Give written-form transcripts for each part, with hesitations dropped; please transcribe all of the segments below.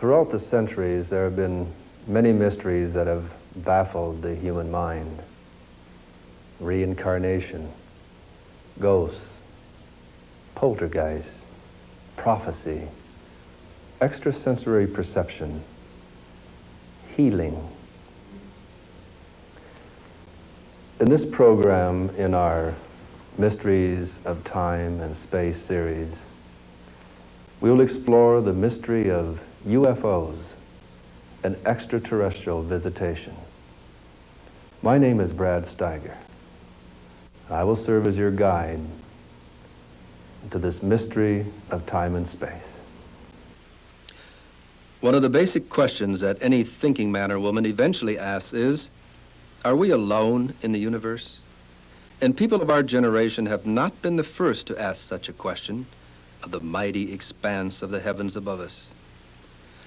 Throughout the centuries, there have been many mysteries that have baffled the human mind. Reincarnation, ghosts, poltergeists, prophecy, extrasensory perception, healing. In this program, in our Mysteries of Time and Space series, we will explore the mystery of UFOs and extraterrestrial visitation. My name is Brad Steiger. I will serve as your guide to this mystery of time and space. One of the basic questions that any thinking man or woman eventually asks is, are we alone in the universe? And people of our generation have not been the first to ask such a question of the mighty expanse of the heavens above us.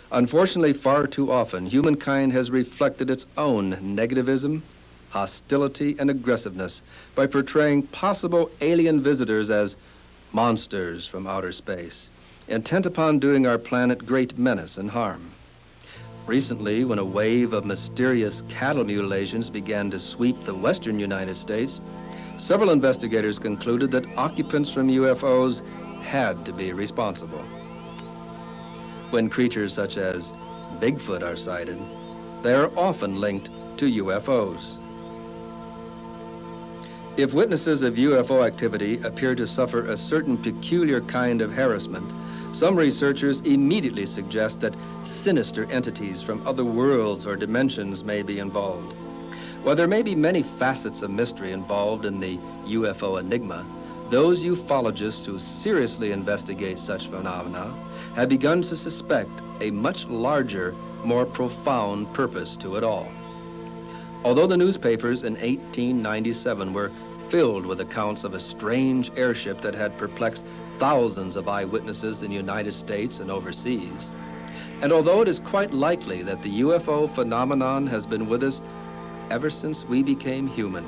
Unfortunately, far too often, humankind has reflected its own negativism, hostility, and aggressiveness by portraying possible alien visitors as monsters from outer space, intent upon doing our planet great menace and harm. Recently, when a wave of mysterious cattle mutilations began to sweep the western United States, several investigators concluded that occupants from UFOs had to be responsible. When creatures such as Bigfoot are sighted, they are often linked to UFOs. If witnesses of UFO activity appear to suffer a certain peculiar kind of harassment, some researchers immediately suggest that sinister entities from other worlds or dimensions may be involved. While there may be many facets of mystery involved in the UFO enigma, those ufologists who seriously investigate such phenomena have begun to suspect a much larger, more profound purpose to it all. Although the newspapers in 1897 were filled with accounts of a strange airship that had perplexed thousands of eyewitnesses in the United States and overseas, and although it is quite likely that the UFO phenomenon has been with us ever since we became human,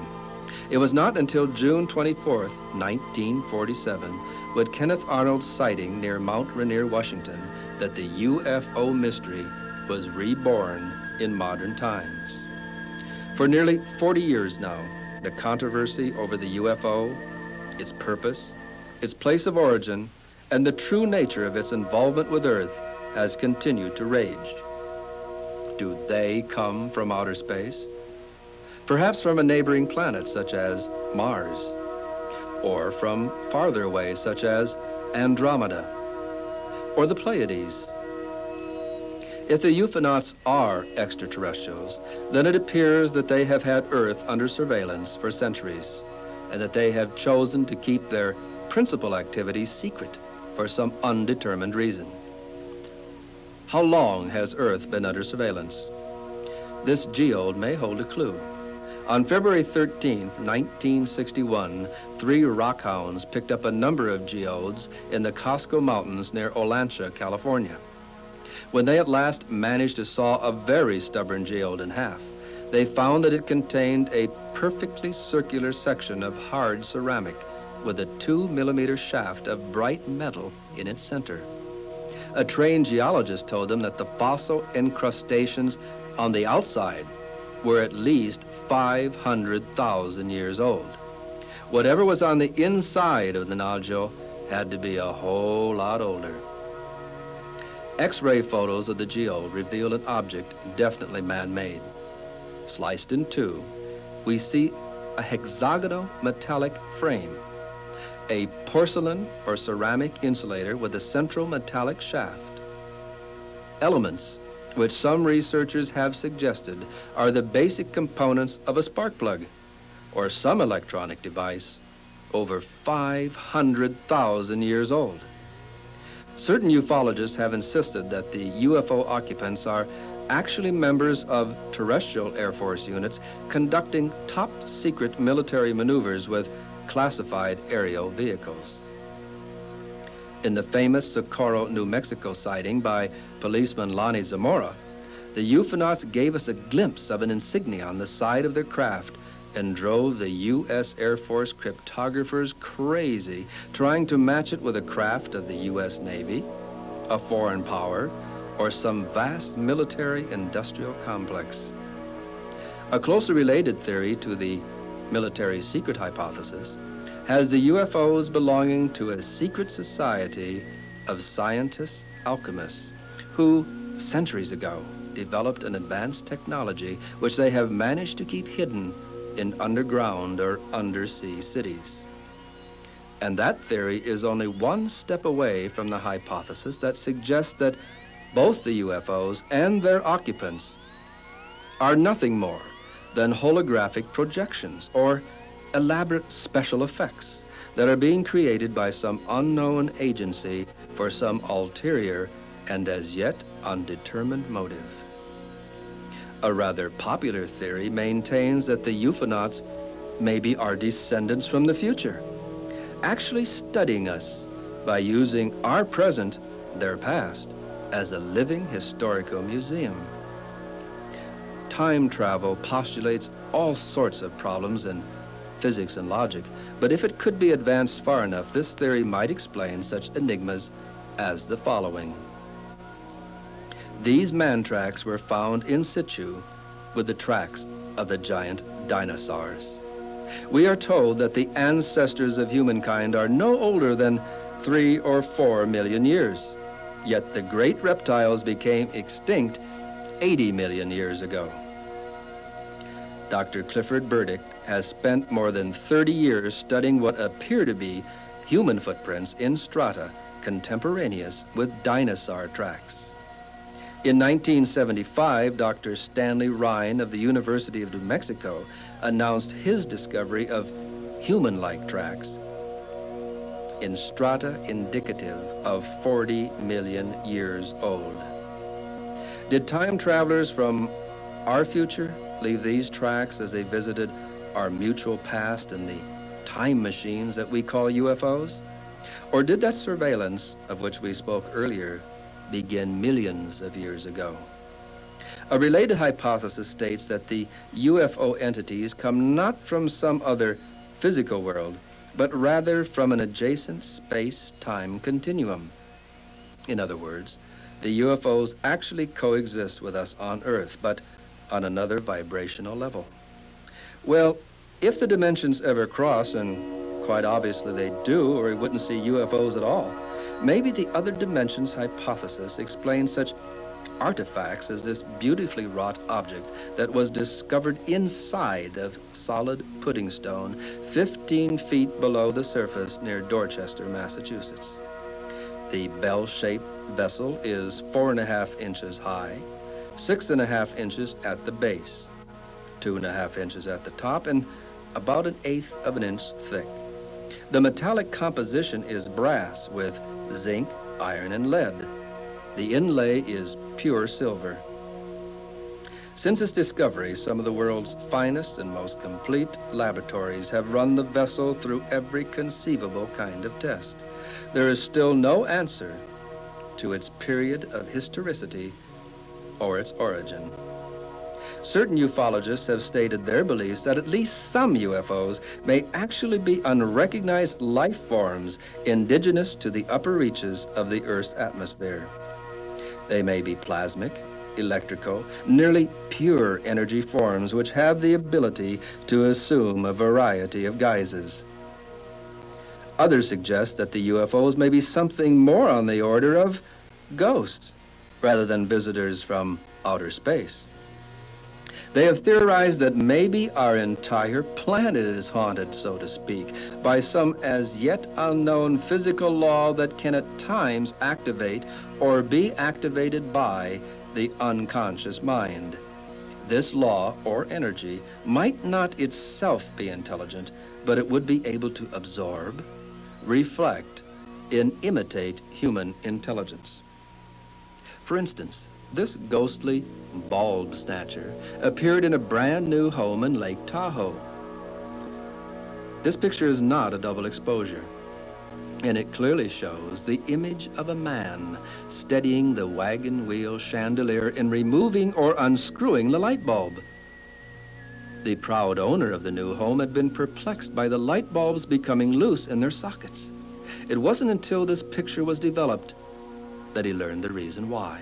it was not until June 24th, 1947, with Kenneth Arnold's sighting near Mount Rainier, Washington, that the UFO mystery was reborn in modern times. For nearly 40 years now, the controversy over the UFO, its purpose, its place of origin, and the true nature of its involvement with Earth has continued to rage. Do they come from outer space? Perhaps from a neighboring planet such as Mars, or from farther away such as Andromeda, or the Pleiades. If the UFOnauts are extraterrestrials, then it appears that they have had Earth under surveillance for centuries, and that they have chosen to keep their principal activities secret for some undetermined reason. How long has Earth been under surveillance? This geode may hold a clue. On February 13, 1961, 3 rockhounds picked up a number of geodes in the Costco Mountains near Olancha, California. When they at last managed to saw a very stubborn geode in half, they found that it contained a perfectly circular section of hard ceramic with a 2-millimeter shaft of bright metal in its center. A trained geologist told them that the fossil incrustations on the outside were at least 500,000 years old. Whatever was on the inside of the nodule had to be a whole lot older. X-ray photos of the geode reveal an object definitely man-made. Sliced in two, we see a hexagonal metallic frame, a porcelain or ceramic insulator with a central metallic shaft. Elements which some researchers have suggested are the basic components of a spark plug or some electronic device over 500,000 years old. Certain ufologists have insisted that the UFO occupants are actually members of terrestrial Air Force units conducting top-secret military maneuvers with classified aerial vehicles. In the famous Socorro, New Mexico sighting by policeman Lonnie Zamora, the UFOnauts gave us a glimpse of an insignia on the side of their craft and drove the U.S. Air Force cryptographers crazy, trying to match it with a craft of the U.S. Navy, a foreign power, or some vast military-industrial complex. A closely related theory to the military secret hypothesis has the UFOs belonging to a secret society of scientists, alchemists, who centuries ago developed an advanced technology which they have managed to keep hidden in underground or undersea cities. And that theory is only one step away from the hypothesis that suggests that both the UFOs and their occupants are nothing more than holographic projections or elaborate special effects that are being created by some unknown agency for some ulterior and as yet undetermined motive. A rather popular theory maintains that the UFOnauts may be our descendants from the future, actually studying us by using our present, their past, as a living historical museum. Time travel postulates all sorts of problems in physics and logic, but if it could be advanced far enough, this theory might explain such enigmas as the following. These man tracks were found in situ with the tracks of the giant dinosaurs. We are told that the ancestors of humankind are no older than 3 or 4 million years, yet the great reptiles became extinct 80 million years ago. Dr. Clifford Burdick has spent more than 30 years studying what appear to be human footprints in strata contemporaneous with dinosaur tracks. In 1975, Dr. Stanley Rhine of the University of New Mexico announced his discovery of human-like tracks in strata indicative of 40 million years old. Did time travelers from our future leave these tracks as they visited our mutual past in the time machines that we call UFOs? Or did that surveillance, of which we spoke earlier, begin millions of years ago? A related hypothesis states that the UFO entities come not from some other physical world, but rather from an adjacent space-time continuum. In other words, the UFOs actually coexist with us on Earth, but on another vibrational level. Well, if the dimensions ever cross, and quite obviously they do, or we wouldn't see UFOs at all, maybe the other dimensions hypothesis explains such artifacts as this beautifully wrought object that was discovered inside of solid pudding stone 15 feet below the surface near Dorchester, Massachusetts. The bell-shaped vessel is 4.5 inches high, 6.5 inches at the base, 2.5 inches at the top, and about 1/8 of an inch thick. The metallic composition is brass with zinc, iron, and lead. The inlay is pure silver. Since its discovery, some of the world's finest and most complete laboratories have run the vessel through every conceivable kind of test. There is still no answer to its period of historicity or its origin. Certain ufologists have stated their beliefs that at least some UFOs may actually be unrecognized life forms indigenous to the upper reaches of the Earth's atmosphere. They may be plasmic, electrical, nearly pure energy forms which have the ability to assume a variety of guises. Others suggest that the UFOs may be something more on the order of ghosts rather than visitors from outer space. They have theorized that maybe our entire planet is haunted, so to speak, by some as yet unknown physical law that can at times activate or be activated by the unconscious mind. This law or energy might not itself be intelligent, but it would be able to absorb, reflect, and imitate human intelligence. For instance, this ghostly bulb snatcher appeared in a brand new home in Lake Tahoe. This picture is not a double exposure, and it clearly shows the image of a man steadying the wagon wheel chandelier and removing or unscrewing the light bulb. The proud owner of the new home had been perplexed by the light bulbs becoming loose in their sockets. It wasn't until this picture was developed that he learned the reason why.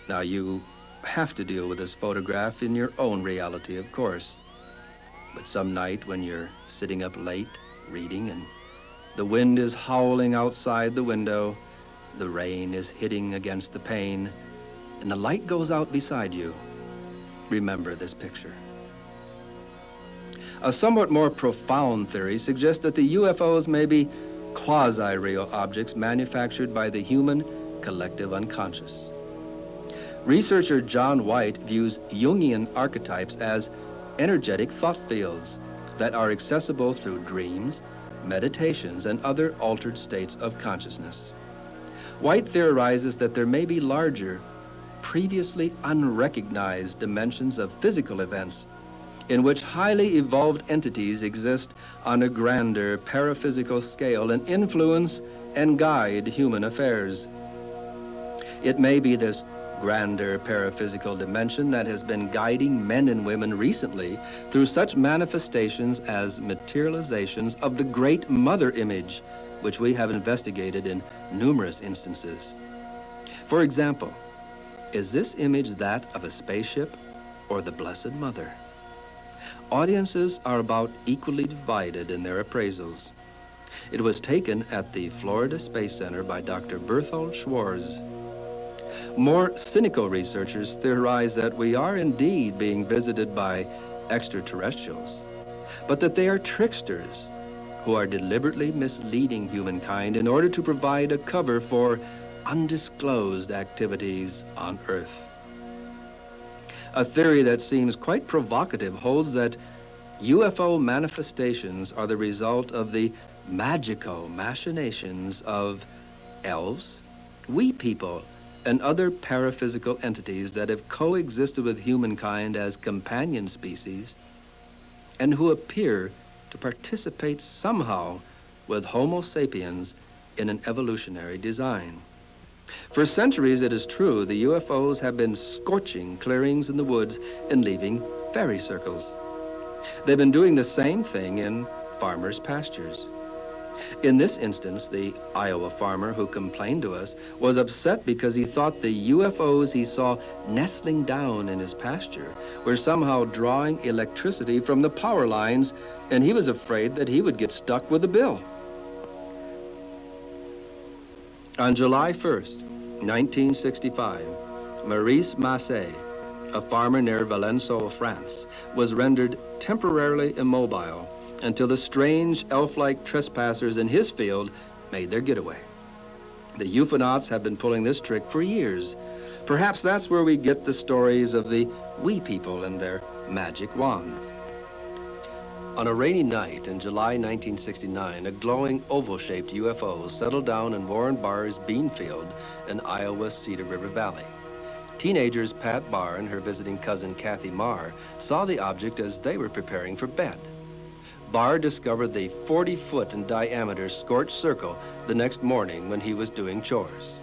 Now, you have to deal with this photograph in your own reality, of course. But some night when you're sitting up late, reading, and the wind is howling outside the window, the rain is hitting against the pane, and the light goes out beside you, remember this picture. A somewhat more profound theory suggests that the UFOs may be quasi-real objects manufactured by the human collective unconscious. Researcher John White views Jungian archetypes as energetic thought fields that are accessible through dreams, meditations, and other altered states of consciousness. White theorizes that there may be larger, previously unrecognized dimensions of physical events in which highly evolved entities exist on a grander paraphysical scale and influence and guide human affairs. It may be this grander paraphysical dimension that has been guiding men and women recently through such manifestations as materializations of the Great Mother image, which we have investigated in numerous instances. For example, is this image that of a spaceship or the Blessed Mother? Audiences are about equally divided in their appraisals. It was taken at the Florida Space Center by Dr. Berthold Schwarz. More cynical researchers theorize that we are indeed being visited by extraterrestrials, but that they are tricksters who are deliberately misleading humankind in order to provide a cover for undisclosed activities on Earth. A theory that seems quite provocative holds that UFO manifestations are the result of the magical machinations of elves, wee people, and other paraphysical entities that have coexisted with humankind as companion species and who appear to participate somehow with Homo sapiens in an evolutionary design. For centuries, it is true, the UFOs have been scorching clearings in the woods and leaving fairy circles. They've been doing the same thing in farmers' pastures. In this instance, the Iowa farmer who complained to us was upset because he thought the UFOs he saw nestling down in his pasture were somehow drawing electricity from the power lines, and he was afraid that he would get stuck with the bill. On July 1st, 1965, Maurice Massé, a farmer near Valençon, France, was rendered temporarily immobile until the strange elf-like trespassers in his field made their getaway. The UFOnauts have been pulling this trick for years. Perhaps that's where we get the stories of the wee people and their magic wand. On a rainy night in July 1969, a glowing oval-shaped UFO settled down in Warren Barr's bean field in Iowa's Cedar River Valley. Teenagers Pat Barr and her visiting cousin Kathy Marr saw the object as they were preparing for bed. Barr discovered the 40-foot in diameter scorched circle the next morning when he was doing chores.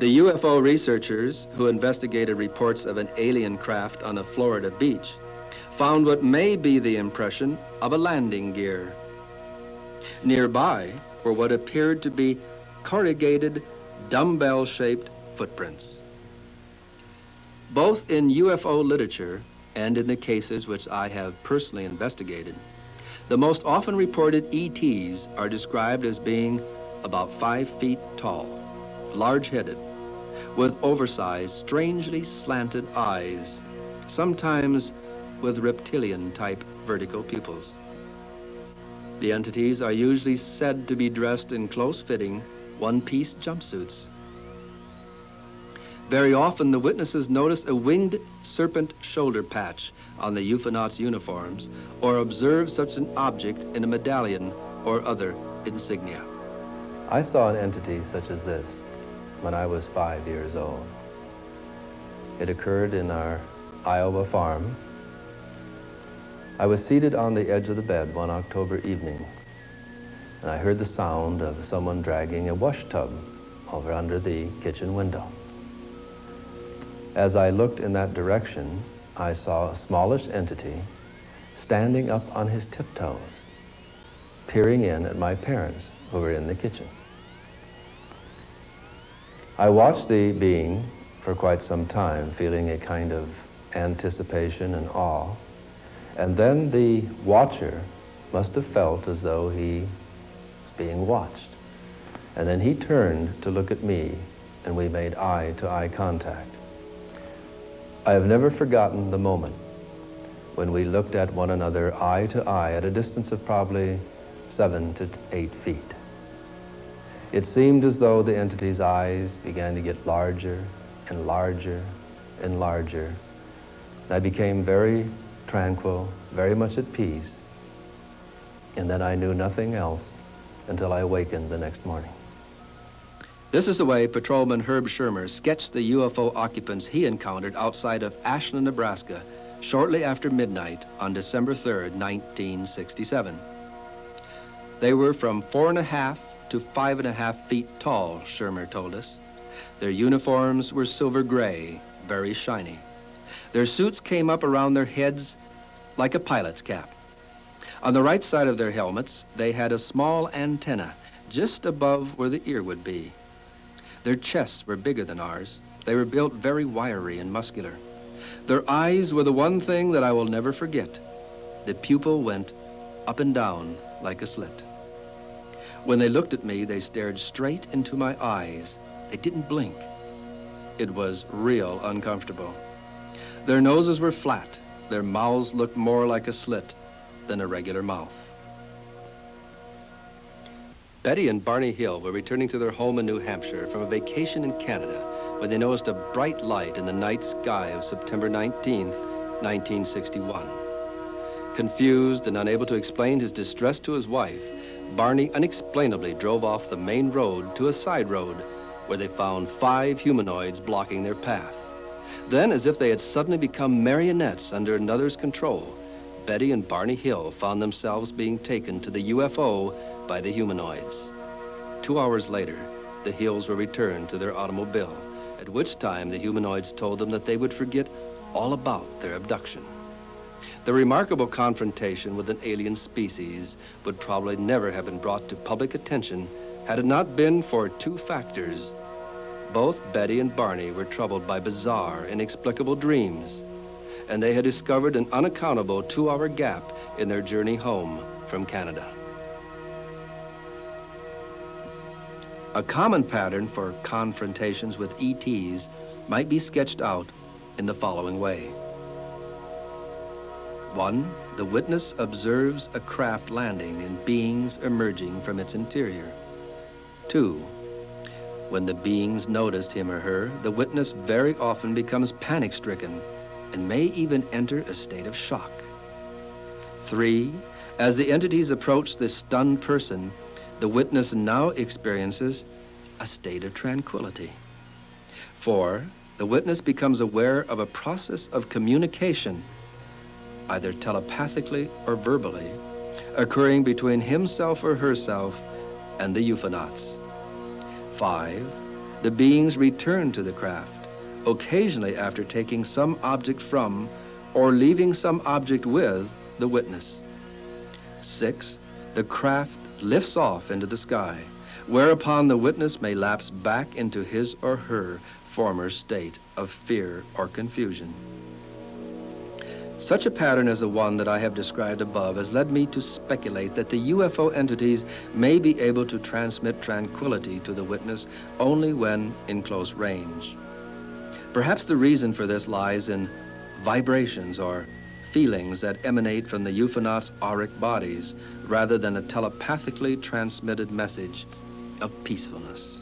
The UFO researchers who investigated reports of an alien craft on a Florida beach found what may be the impression of a landing gear. Nearby were what appeared to be corrugated, dumbbell-shaped footprints. Both in UFO literature and in the cases which I have personally investigated, the most often reported E.T.s are described as being about 5 feet tall, large-headed, with oversized, strangely slanted eyes, sometimes with reptilian-type vertical pupils. The entities are usually said to be dressed in close-fitting, one-piece jumpsuits. Very often, the witnesses notice a winged serpent shoulder patch on the UFOnauts' uniforms or observe such an object in a medallion or other insignia. I saw an entity such as this when I was 5 years old. It occurred in our Iowa farm. I was seated on the edge of the bed one October evening, and I heard the sound of someone dragging a wash tub over under the kitchen window. As I looked in that direction, I saw a smallish entity standing up on his tiptoes, peering in at my parents who were in the kitchen. I watched the being for quite some time, feeling a kind of anticipation and awe. And then the watcher must have felt as though he was being watched. And then he turned to look at me, and we made eye-to-eye contact. I have never forgotten the moment when we looked at one another eye to eye at a distance of probably 7 to 8 feet. It seemed as though the entity's eyes began to get larger and larger and larger. And I became very tranquil, very much at peace, and then I knew nothing else until I awakened the next morning. This is the way Patrolman Herb Shermer sketched the UFO occupants he encountered outside of Ashland, Nebraska, shortly after midnight on December 3rd, 1967. They were from 4.5 to 5.5 feet tall, Shermer told us. Their uniforms were silver gray, very shiny. Their suits came up around their heads like a pilot's cap. On the right side of their helmets, they had a small antenna just above where the ear would be. Their chests were bigger than ours. They were built very wiry and muscular. Their eyes were the one thing that I will never forget. The pupil went up and down like a slit. When they looked at me, they stared straight into my eyes. They didn't blink. It was real uncomfortable. Their noses were flat. Their mouths looked more like a slit than a regular mouth. Betty and Barney Hill were returning to their home in New Hampshire from a vacation in Canada when they noticed a bright light in the night sky of September 19, 1961. Confused and unable to explain his distress to his wife, Barney unexplainably drove off the main road to a side road where they found 5 humanoids blocking their path. Then, as if they had suddenly become marionettes under another's control, Betty and Barney Hill found themselves being taken to the UFO by the humanoids. 2 hours later, the Hills were returned to their automobile, at which time the humanoids told them that they would forget all about their abduction. The remarkable confrontation with an alien species would probably never have been brought to public attention had it not been for 2 factors. Both Betty and Barney were troubled by bizarre, inexplicable dreams, and they had discovered an unaccountable 2-hour gap in their journey home from Canada. A common pattern for confrontations with ETs might be sketched out in the following way. 1. The witness observes a craft landing and beings emerging from its interior. 2. When the beings notice him or her, the witness very often becomes panic-stricken and may even enter a state of shock. 3. As the entities approach the stunned person, the witness now experiences a state of tranquility. 4. The witness becomes aware of a process of communication, either telepathically or verbally, occurring between himself or herself and the UFOnauts. 5. The beings return to the craft, occasionally after taking some object from or leaving some object with the witness. 6. The craft lifts off into the sky, whereupon the witness may lapse back into his or her former state of fear or confusion. Such a pattern as the one that I have described above has led me to speculate that the UFO entities may be able to transmit tranquility to the witness only when in close range. Perhaps the reason for this lies in vibrations or feelings that emanate from the UFOnauts' auric bodies rather than a telepathically transmitted message of peacefulness.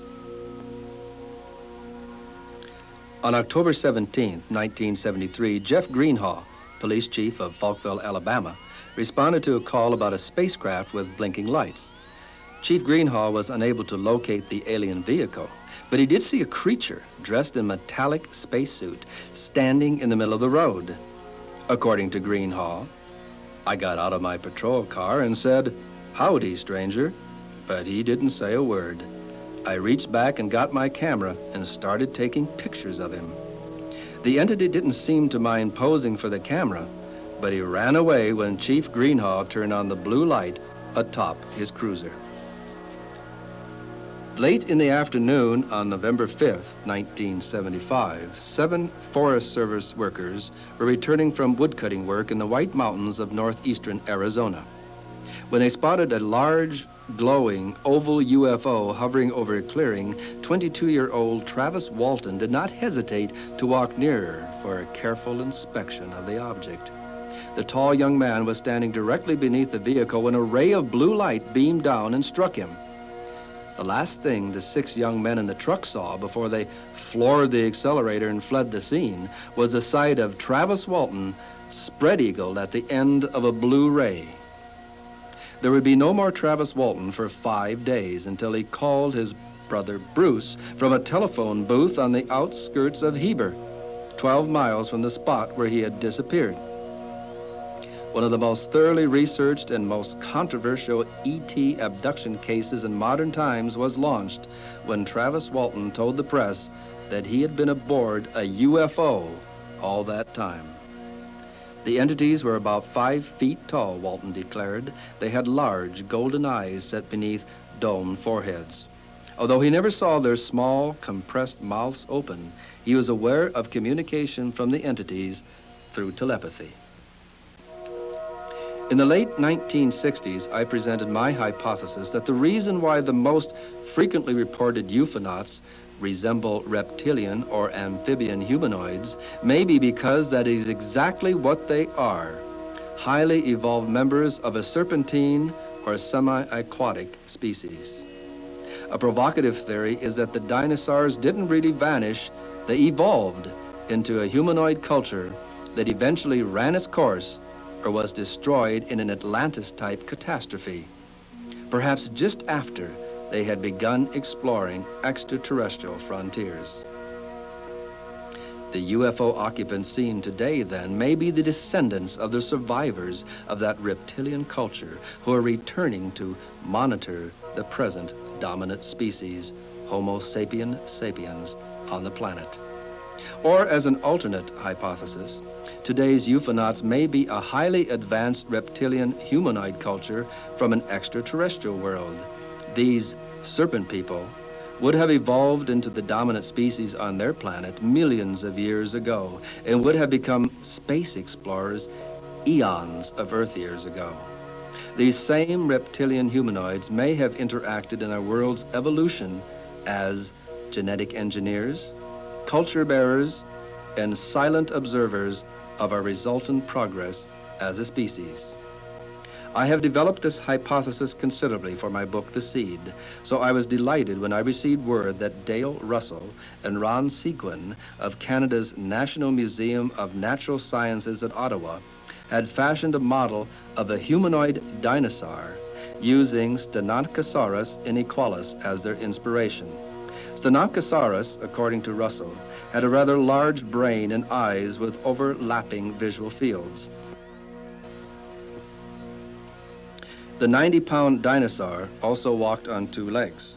On October 17, 1973, Jeff Greenhaw, police chief of Falkville, Alabama, responded to a call about a spacecraft with blinking lights. Chief Greenhaw was unable to locate the alien vehicle, but he did see a creature dressed in metallic spacesuit standing in the middle of the road. According to Greenhaw, I got out of my patrol car and said, "Howdy, stranger," but he didn't say a word. I reached back and got my camera and started taking pictures of him. The entity didn't seem to mind posing for the camera, but he ran away when Chief Greenhaw turned on the blue light atop his cruiser. Late in the afternoon on November 5th, 1975, 7 Forest Service workers were returning from woodcutting work in the White Mountains of northeastern Arizona when they spotted a large, glowing, oval UFO hovering over a clearing. 22-year-old Travis Walton did not hesitate to walk nearer for a careful inspection of the object. The tall young man was standing directly beneath the vehicle when a ray of blue light beamed down and struck him. The last thing the 6 young men in the truck saw before they floored the accelerator and fled the scene was the sight of Travis Walton spread-eagled at the end of a blue ray. There would be no more Travis Walton for 5 days until he called his brother Bruce from a telephone booth on the outskirts of Heber, 12 miles from the spot where he had disappeared. One of the most thoroughly researched and most controversial E.T. abduction cases in modern times was launched when Travis Walton told the press that he had been aboard a UFO all that time. The entities were about 5 feet tall, Walton declared. They had large golden eyes set beneath domed foreheads. Although he never saw their small, compressed mouths open, he was aware of communication from the entities through telepathy. In the late 1960s, I presented my hypothesis that the reason why the most frequently reported UFOnauts resemble reptilian or amphibian humanoids may be because that is exactly what they are: highly evolved members of a serpentine or semi-aquatic species. A provocative theory is that the dinosaurs didn't really vanish, they evolved into a humanoid culture that eventually ran its course or was destroyed in an Atlantis-type catastrophe, perhaps just after they had begun exploring extraterrestrial frontiers. The UFO occupants seen today, then, may be the descendants of the survivors of that reptilian culture who are returning to monitor the present dominant species, Homo sapien sapiens, on the planet. Or, as an alternate hypothesis, today's UFOnauts may be a highly advanced reptilian humanoid culture from an extraterrestrial world. These serpent people would have evolved into the dominant species on their planet millions of years ago and would have become space explorers eons of Earth years ago. These same reptilian humanoids may have interacted in our world's evolution as genetic engineers, culture bearers, and silent observers of our resultant progress as a species. I have developed this hypothesis considerably for my book, The Seed, so I was delighted when I received word that Dale Russell and Ron Seguin of Canada's National Museum of Natural Sciences at Ottawa had fashioned a model of a humanoid dinosaur using Stenotchosaurus inequalis as their inspiration. Stenotchosaurus, according to Russell, had a rather large brain and eyes with overlapping visual fields. The 90-pound dinosaur also walked on 2 legs,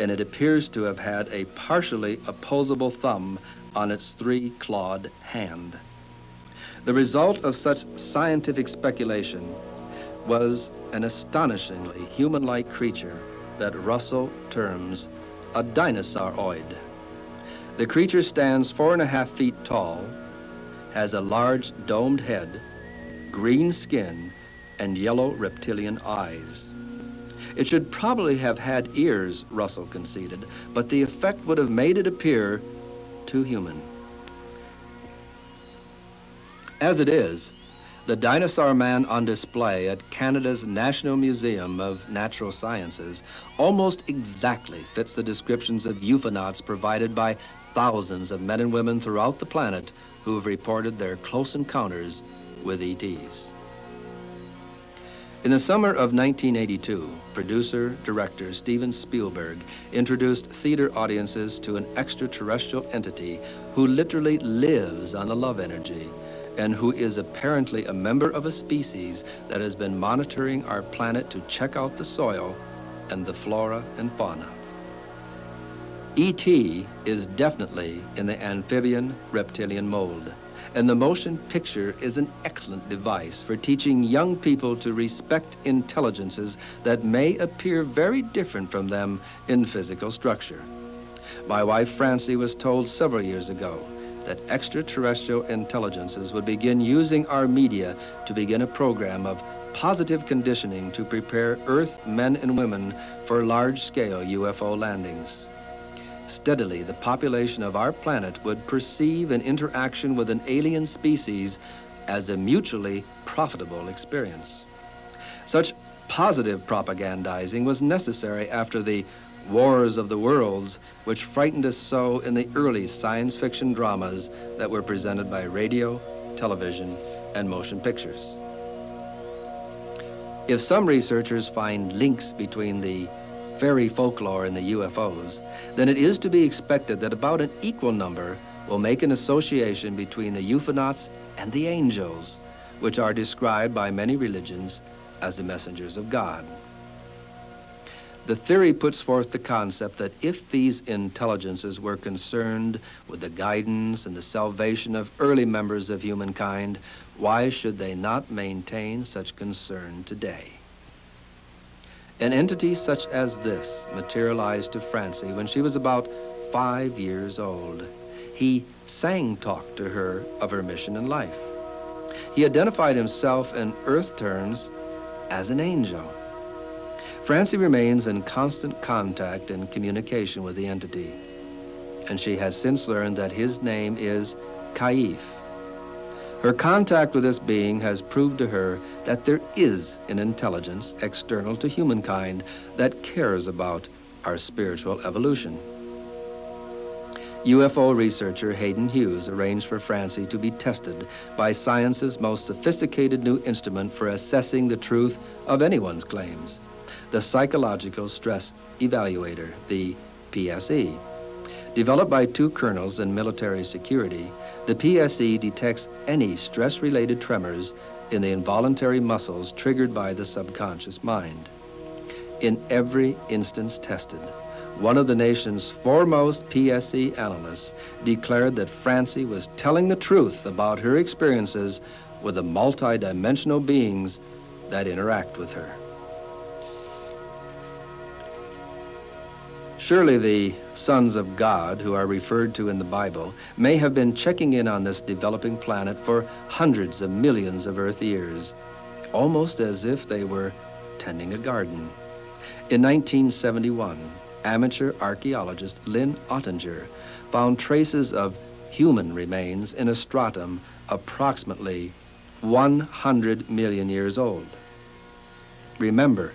and it appears to have had a partially opposable thumb on its 3-clawed hand. The result of such scientific speculation was an astonishingly human-like creature that Russell terms a dinosauroid. The creature stands 4.5 feet tall, has a large domed head, green skin, and yellow reptilian eyes. It should probably have had ears, Russell conceded, but the effect would have made it appear too human. As it is, the dinosaur man on display at Canada's National Museum of Natural Sciences almost exactly fits the descriptions of UFOnauts provided by thousands of men and women throughout the planet who have reported their close encounters with ETs. In the summer of 1982, producer-director Steven Spielberg introduced theater audiences to an extraterrestrial entity who literally lives on the love energy and who is apparently a member of a species that has been monitoring our planet to check out the soil and the flora and fauna. E.T. is definitely in the amphibian reptilian mold. And the motion picture is an excellent device for teaching young people to respect intelligences that may appear very different from them in physical structure. My wife Francie was told several years ago that extraterrestrial intelligences would begin using our media to begin a program of positive conditioning to prepare Earth men and women for large-scale UFO landings. Steadily, the population of our planet would perceive an interaction with an alien species as a mutually profitable experience. Such positive propagandizing was necessary after the wars of the worlds, which frightened us so in the early science fiction dramas that were presented by radio, television, and motion pictures. If some researchers find links between the fairy folklore and the UFOs, then it is to be expected that about an equal number will make an association between the UFOnauts and the angels, which are described by many religions as the messengers of God. The theory puts forth the concept that if these intelligences were concerned with the guidance and the salvation of early members of humankind, why should they not maintain such concern today? An entity such as this materialized to Francie when she was about 5 years old. He sang-talked to her of her mission in life. He identified himself in Earth terms as an angel. Francie remains in constant contact and communication with the entity, and she has since learned that his name is Kaif. Her contact with this being has proved to her that there is an intelligence external to humankind that cares about our spiritual evolution. UFO researcher Hayden Hughes arranged for Francie to be tested by science's most sophisticated new instrument for assessing the truth of anyone's claims, the Psychological Stress Evaluator, the PSE. Developed by 2 colonels in military security, the PSE detects any stress-related tremors in the involuntary muscles triggered by the subconscious mind. In every instance tested, one of the nation's foremost PSE analysts declared that Francie was telling the truth about her experiences with the multi-dimensional beings that interact with her. Surely the sons of God, who are referred to in the Bible, may have been checking in on this developing planet for hundreds of millions of Earth years, almost as if they were tending a garden. In 1971, amateur archaeologist Lynn Ottinger found traces of human remains in a stratum approximately 100 million years old. Remember,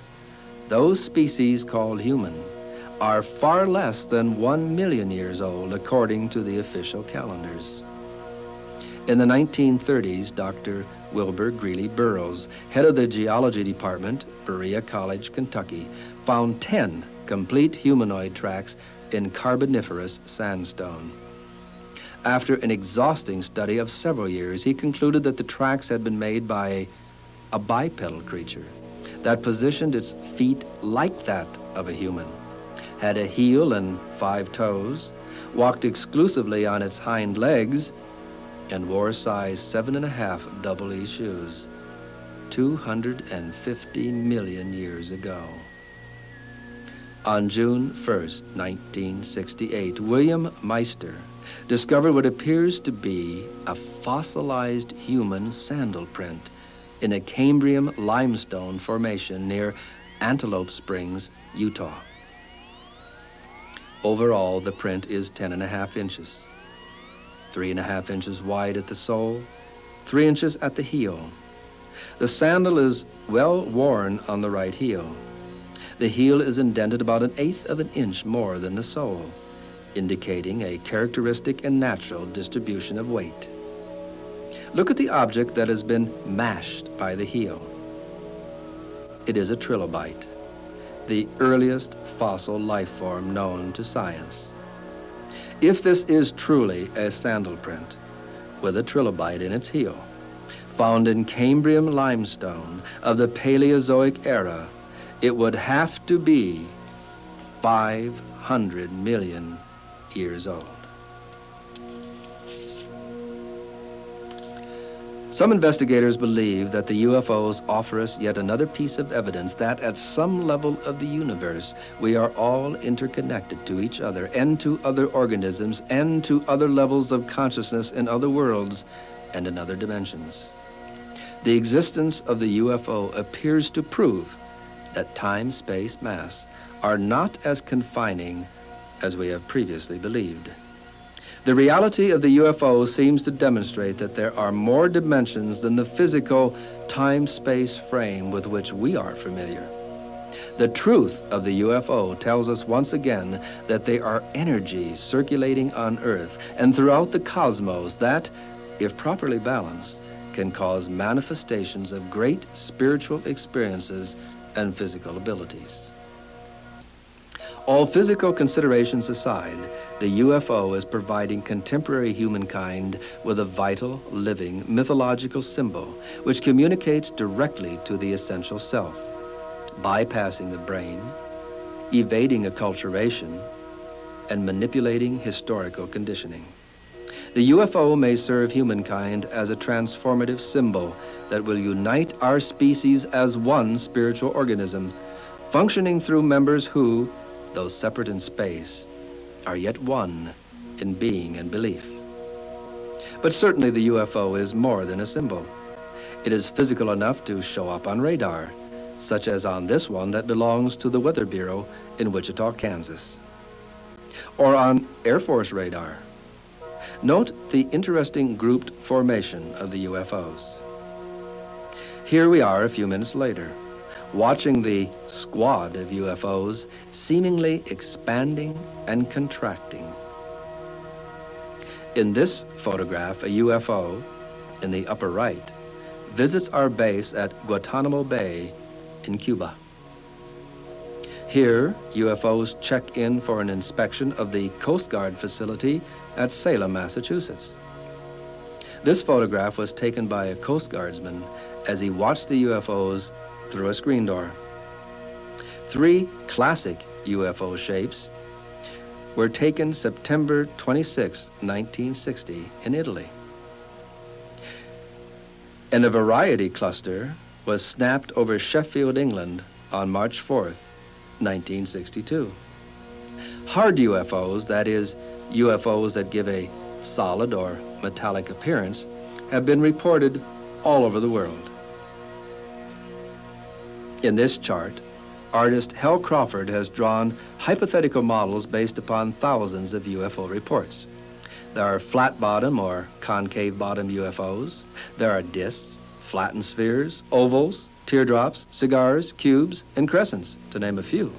those species called human are far less than 1 million years old according to the official calendars. In the 1930s, Dr. Wilbur Greeley Burroughs, head of the geology department, Berea College, Kentucky, found 10 complete humanoid tracks in Carboniferous sandstone. After an exhausting study of several years, he concluded that the tracks had been made by a bipedal creature that positioned its feet like that of a human, had a heel and 5 toes, walked exclusively on its hind legs, and wore size 7.5 double E shoes 250 million years ago. On June 1st, 1968, William Meister discovered what appears to be a fossilized human sandal print in a Cambrian limestone formation near Antelope Springs, Utah. Overall, the print is 10.5 inches, 3.5 inches wide at the sole, 3 inches at the heel. The sandal is well worn on the right heel. The heel is indented about 1/8 of an inch more than the sole, indicating a characteristic and natural distribution of weight. Look at the object that has been mashed by the heel. It is a trilobite, the earliest fossil life form known to science. If this is truly a sandal print with a trilobite in its heel, found in Cambrian limestone of the Paleozoic era, it would have to be 500 million years old. Some investigators believe that the UFOs offer us yet another piece of evidence that at some level of the universe, we are all interconnected to each other and to other organisms and to other levels of consciousness in other worlds and in other dimensions. The existence of the UFO appears to prove that time, space, mass are not as confining as we have previously believed. The reality of the UFO seems to demonstrate that there are more dimensions than the physical time-space frame with which we are familiar. The truth of the UFO tells us once again that they are energies circulating on Earth and throughout the cosmos that, if properly balanced, can cause manifestations of great spiritual experiences and physical abilities. All physical considerations aside, the UFO is providing contemporary humankind with a vital, living, mythological symbol which communicates directly to the essential self, bypassing the brain, evading acculturation, and manipulating historical conditioning. The UFO may serve humankind as a transformative symbol that will unite our species as one spiritual organism, functioning through members who, though separate in space, are yet one in being and belief. But certainly the UFO is more than a symbol. It is physical enough to show up on radar, such as on this one that belongs to the Weather Bureau in Wichita, Kansas, or on Air Force radar. Note the interesting grouped formation of the UFOs. Here we are a few minutes later, watching the squad of UFOs seemingly expanding and contracting. In this photograph, a UFO, in the upper right, visits our base at Guantanamo Bay in Cuba. Here, UFOs check in for an inspection of the Coast Guard facility at Salem, Massachusetts. This photograph was taken by a Coast Guardsman as he watched the UFOs through a screen door. 3 classic UFO shapes were taken September 26, 1960 in Italy. And a variety cluster was snapped over Sheffield, England on March 4th, 1962. Hard UFOs, that is, UFOs that give a solid or metallic appearance, have been reported all over the world. In this chart, artist Hal Crawford has drawn hypothetical models based upon thousands of UFO reports. There are flat-bottom or concave-bottom UFOs. There are discs, flattened spheres, ovals, teardrops, cigars, cubes, and crescents, to name a few.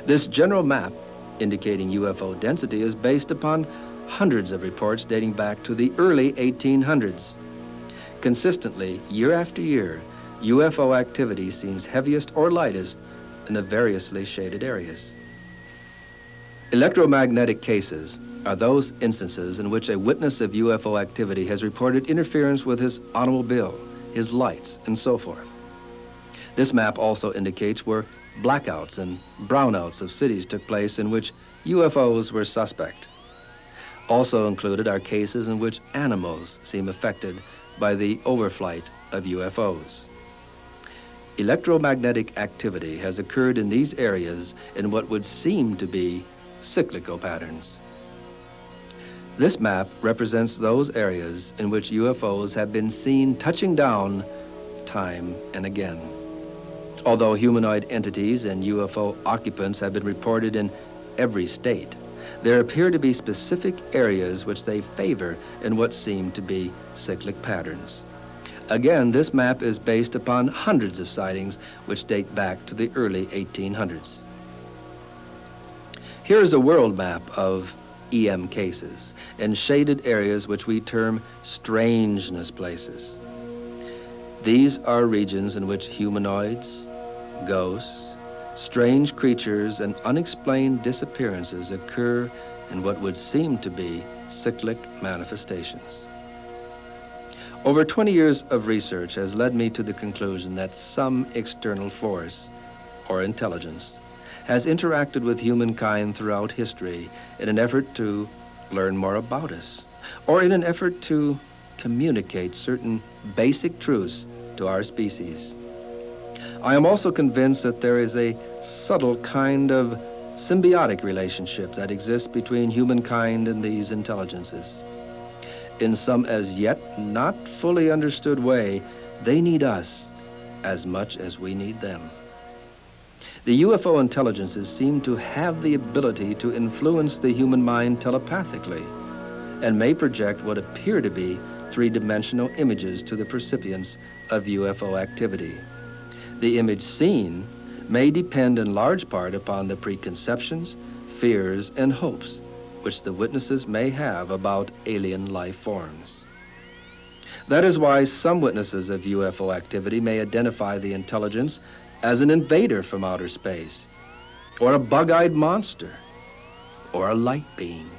This general map indicating UFO density is based upon hundreds of reports dating back to the early 1800s. Consistently, year after year, UFO activity seems heaviest or lightest in the variously shaded areas. Electromagnetic cases are those instances in which a witness of UFO activity has reported interference with his automobile, his lights, and so forth. This map also indicates where blackouts and brownouts of cities took place in which UFOs were suspect. Also included are cases in which animals seem affected by the overflight of UFOs. Electromagnetic activity has occurred in these areas in what would seem to be cyclical patterns. This map represents those areas in which UFOs have been seen touching down time and again. Although humanoid entities and UFO occupants have been reported in every state, there appear to be specific areas which they favor in what seem to be cyclic patterns. Again, this map is based upon hundreds of sightings which date back to the early 1800s. Here is a world map of EM cases and shaded areas which we term strangeness places. These are regions in which humanoids, ghosts, strange creatures, and unexplained disappearances occur in what would seem to be cyclic manifestations. Over 20 years of research has led me to the conclusion that some external force or intelligence has interacted with humankind throughout history in an effort to learn more about us, or in an effort to communicate certain basic truths to our species. I am also convinced that there is a subtle kind of symbiotic relationship that exists between humankind and these intelligences. In some as yet not fully understood way, they need us as much as we need them. The UFO intelligences seem to have the ability to influence the human mind telepathically and may project what appear to be three-dimensional images to the recipients of UFO activity. The image seen may depend in large part upon the preconceptions, fears, and hopes which the witnesses may have about alien life forms. That is why some witnesses of UFO activity may identify the intelligence as an invader from outer space, or a bug-eyed monster, or a light being.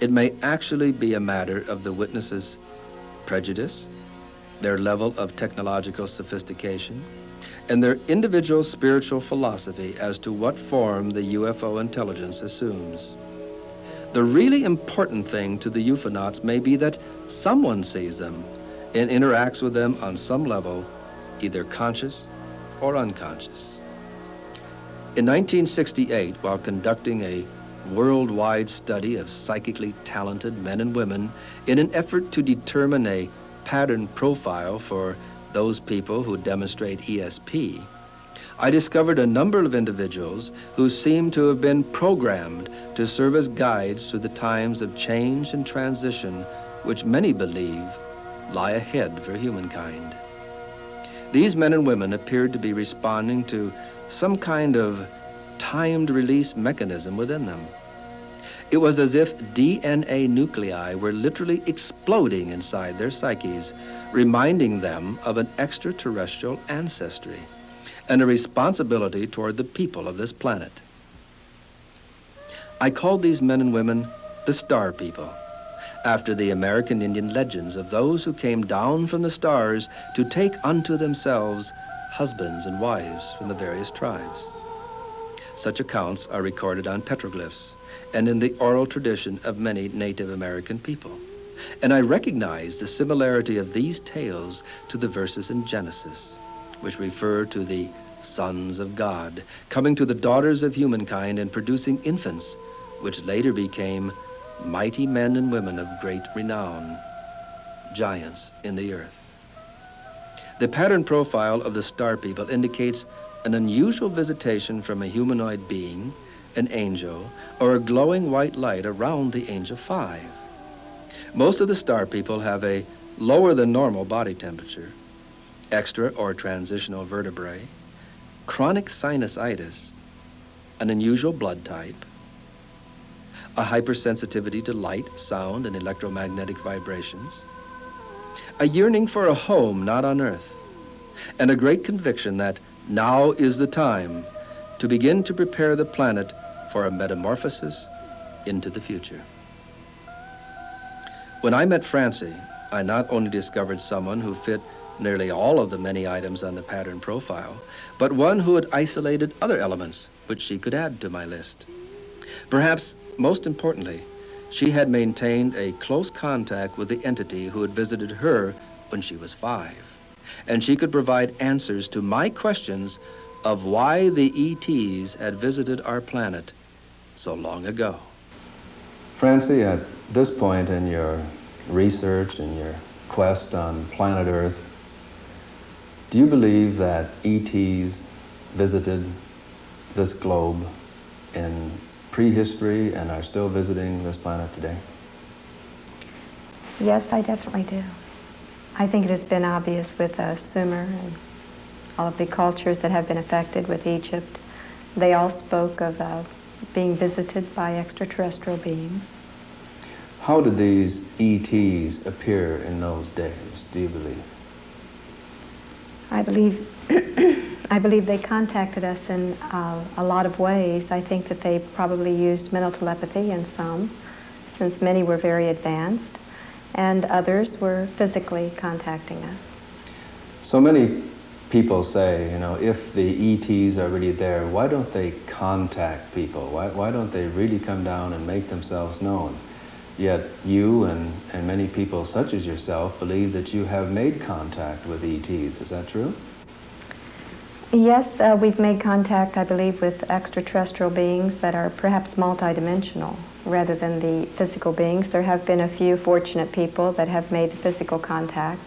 It may actually be a matter of the witnesses' prejudice, their level of technological sophistication, and their individual spiritual philosophy as to what form the UFO intelligence assumes. The really important thing to the UFOnauts may be that someone sees them and interacts with them on some level, either conscious or unconscious. In 1968, while conducting a worldwide study of psychically talented men and women in an effort to determine a pattern profile for those people who demonstrate ESP, I discovered a number of individuals who seemed to have been programmed to serve as guides through the times of change and transition which many believe lie ahead for humankind. These men and women appeared to be responding to some kind of timed release mechanism within them. It was as if DNA nuclei were literally exploding inside their psyches, reminding them of an extraterrestrial ancestry and a responsibility toward the people of this planet. I called these men and women the Star People, after the American Indian legends of those who came down from the stars to take unto themselves husbands and wives from the various tribes. Such accounts are recorded on petroglyphs and in the oral tradition of many Native American people. And I recognize the similarity of these tales to the verses in Genesis, which refer to the sons of God coming to the daughters of humankind and producing infants, which later became mighty men and women of great renown, giants in the earth. The pattern profile of the Star People indicates an unusual visitation from a humanoid being, an angel, or a glowing white light around the Angel 5. Most of the Star People have a lower than normal body temperature, extra or transitional vertebrae, chronic sinusitis, an unusual blood type, a hypersensitivity to light, sound, and electromagnetic vibrations, a yearning for a home not on Earth, and a great conviction that now is the time to begin to prepare the planet for a metamorphosis into the future. When I met Francie, I not only discovered someone who fit nearly all of the many items on the pattern profile, but one who had isolated other elements which she could add to my list. Perhaps most importantly, she had maintained a close contact with the entity who had visited her when she was 5, and she could provide answers to my questions of why the E.T.s had visited our planet so long ago. Francie, at this point in your research and your quest on planet Earth, do you believe that E.T.s visited this globe in prehistory and are still visiting this planet today? Yes, I definitely do. I think it has been obvious with Sumer and all of the cultures that have been affected with Egypt. They all spoke of being visited by extraterrestrial beings. How did these E.T.s appear in those days, do you believe? I believe I believe they contacted us in a lot of ways. I think that they probably used mental telepathy in some, since many were very advanced, and others were physically contacting us. So many people say, you know, if the E.T.s are really there, why don't they contact people? Why don't they really come down and make themselves known? Yet you and many people such as yourself believe that you have made contact with ETs. Is that true? Yes, we've made contact, I believe, with extraterrestrial beings that are perhaps multidimensional rather than the physical beings. There have been a few fortunate people that have made physical contact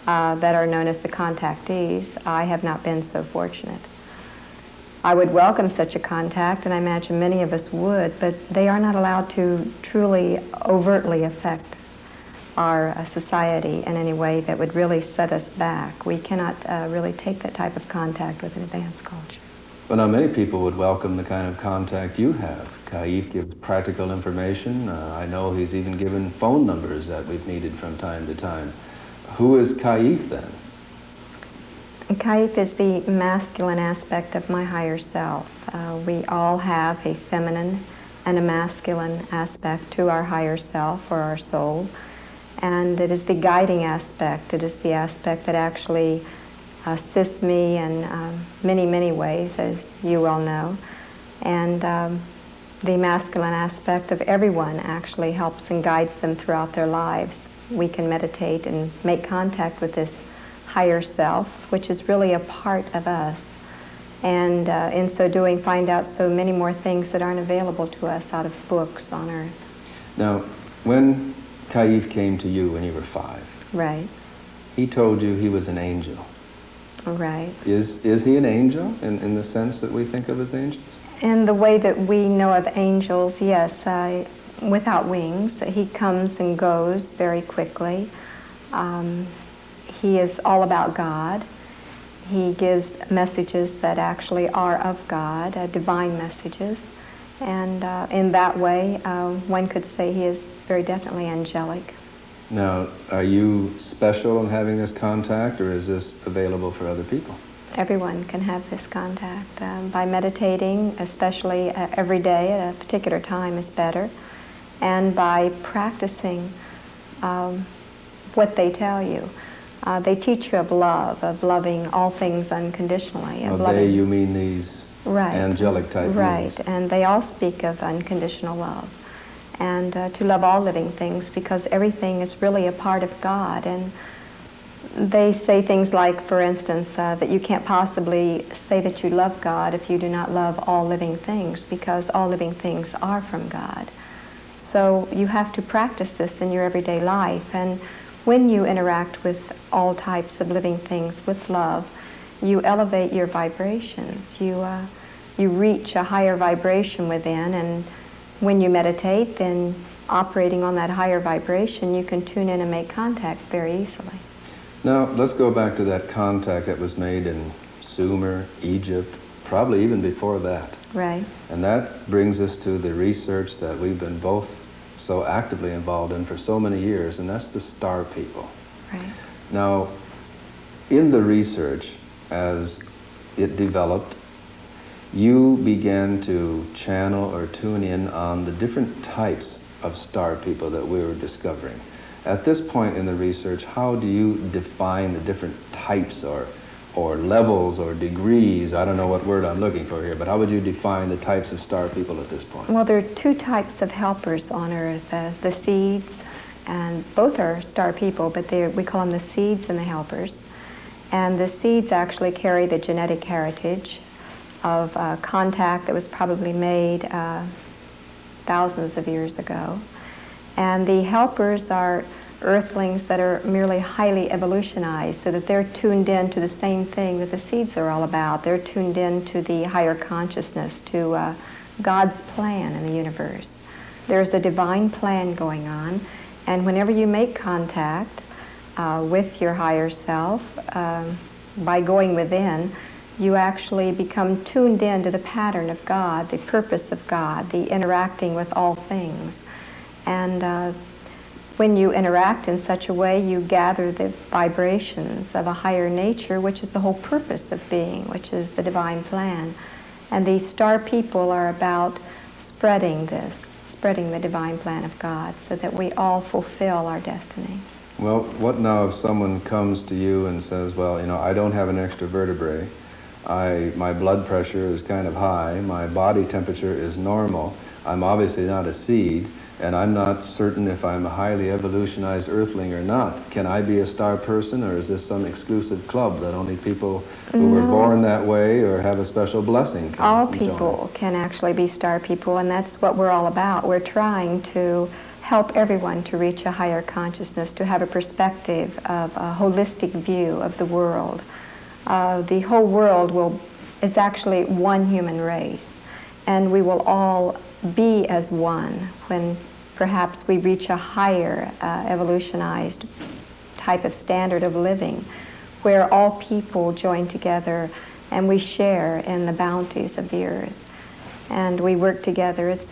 that are known as the contactees. I have not been so fortunate. I would welcome such a contact, and I imagine many of us would, but they are not allowed to truly overtly affect our society in any way that would really set us back. We cannot really take that type of contact with an advanced culture. Well, now many people would welcome the kind of contact you have. Kaif gives practical information. I know he's even given phone numbers that we've needed from time to time. Who is Kaif then? Kaif is the masculine aspect of my higher self. We all have a feminine and a masculine aspect to our higher self or our soul. And it is the guiding aspect. It is the aspect that actually assists me in many, many ways, as you well know. And the masculine aspect of everyone actually helps and guides them throughout their lives. We can meditate and make contact with this higher self, which is really a part of us. And in so doing, find out so many more things that aren't available to us out of books on Earth. Now, when Kaif came to you when you were 5. Right. He told you he was an angel. Right. Is he an angel in the sense that we think of as angels? In the way that we know of angels, yes, without wings. He comes and goes very quickly. He is all about God. He gives messages that actually are of God, divine messages. And in that way, one could say he is very definitely angelic. Now, are you special in having this contact, or is this available for other people? Everyone can have this contact. By meditating, especially every day at a particular time is better, and by practicing what they tell you. They teach you of love, of loving all things unconditionally. Of they, you mean these right. angelic type Right, beings. And they all speak of unconditional love. And to love all living things, because everything is really a part of God. And they say things like, for instance, that you can't possibly say that you love God if you do not love all living things, because all living things are from God. So you have to practice this in your everyday life. And when you interact with all types of living things with love, you elevate your vibrations. You reach a higher vibration within, and when you meditate, then operating on that higher vibration, you can tune in and make contact very easily. Now, let's go back to that contact that was made in Sumer, Egypt, probably even before that. Right. And that brings us to the research that we've been both so actively involved in for so many years, and that's the star people. Right. Now, in the research, as it developed, you began to channel or tune in on the different types of star people that we were discovering. At this point in the research, how do you define the different types or levels or degrees? I don't know what word I'm looking for here, but how would you define the types of star people at this point? Well, there are two types of helpers on Earth, the seeds, and both are star people, but we call them the seeds and the helpers. And the seeds actually carry the genetic heritage of contact that was probably made thousands of years ago. And the helpers are earthlings that are merely highly evolutionized, so that they're tuned in to the same thing that the seeds are all about. They're tuned in to the higher consciousness, to God's plan in the universe. There's a divine plan going on, and whenever you make contact with your higher self, by going within, you actually become tuned in to the pattern of God, the purpose of God, the interacting with all things. And when you interact in such a way, you gather the vibrations of a higher nature, which is the whole purpose of being, which is the divine plan. And these star people are about spreading this, spreading the divine plan of God, so that we all fulfill our destiny. Well, what now if someone comes to you and says, well, you know, I don't have an extra vertebrae, my blood pressure is kind of high, my body temperature is normal, I'm obviously not a seed, and I'm not certain if I'm a highly evolutionized earthling or not. Can I be a star person, or is this some exclusive club that only people who were born that way or have a special blessing can All join? people can actually be star people, and that's what we're all about. We're trying to help everyone to reach a higher consciousness, to have a perspective of a holistic view of the world. The whole world is actually one human race, and we will all be as one when perhaps we reach a higher evolutionized type of standard of living, where all people join together and we share in the bounties of the earth and we work together. It's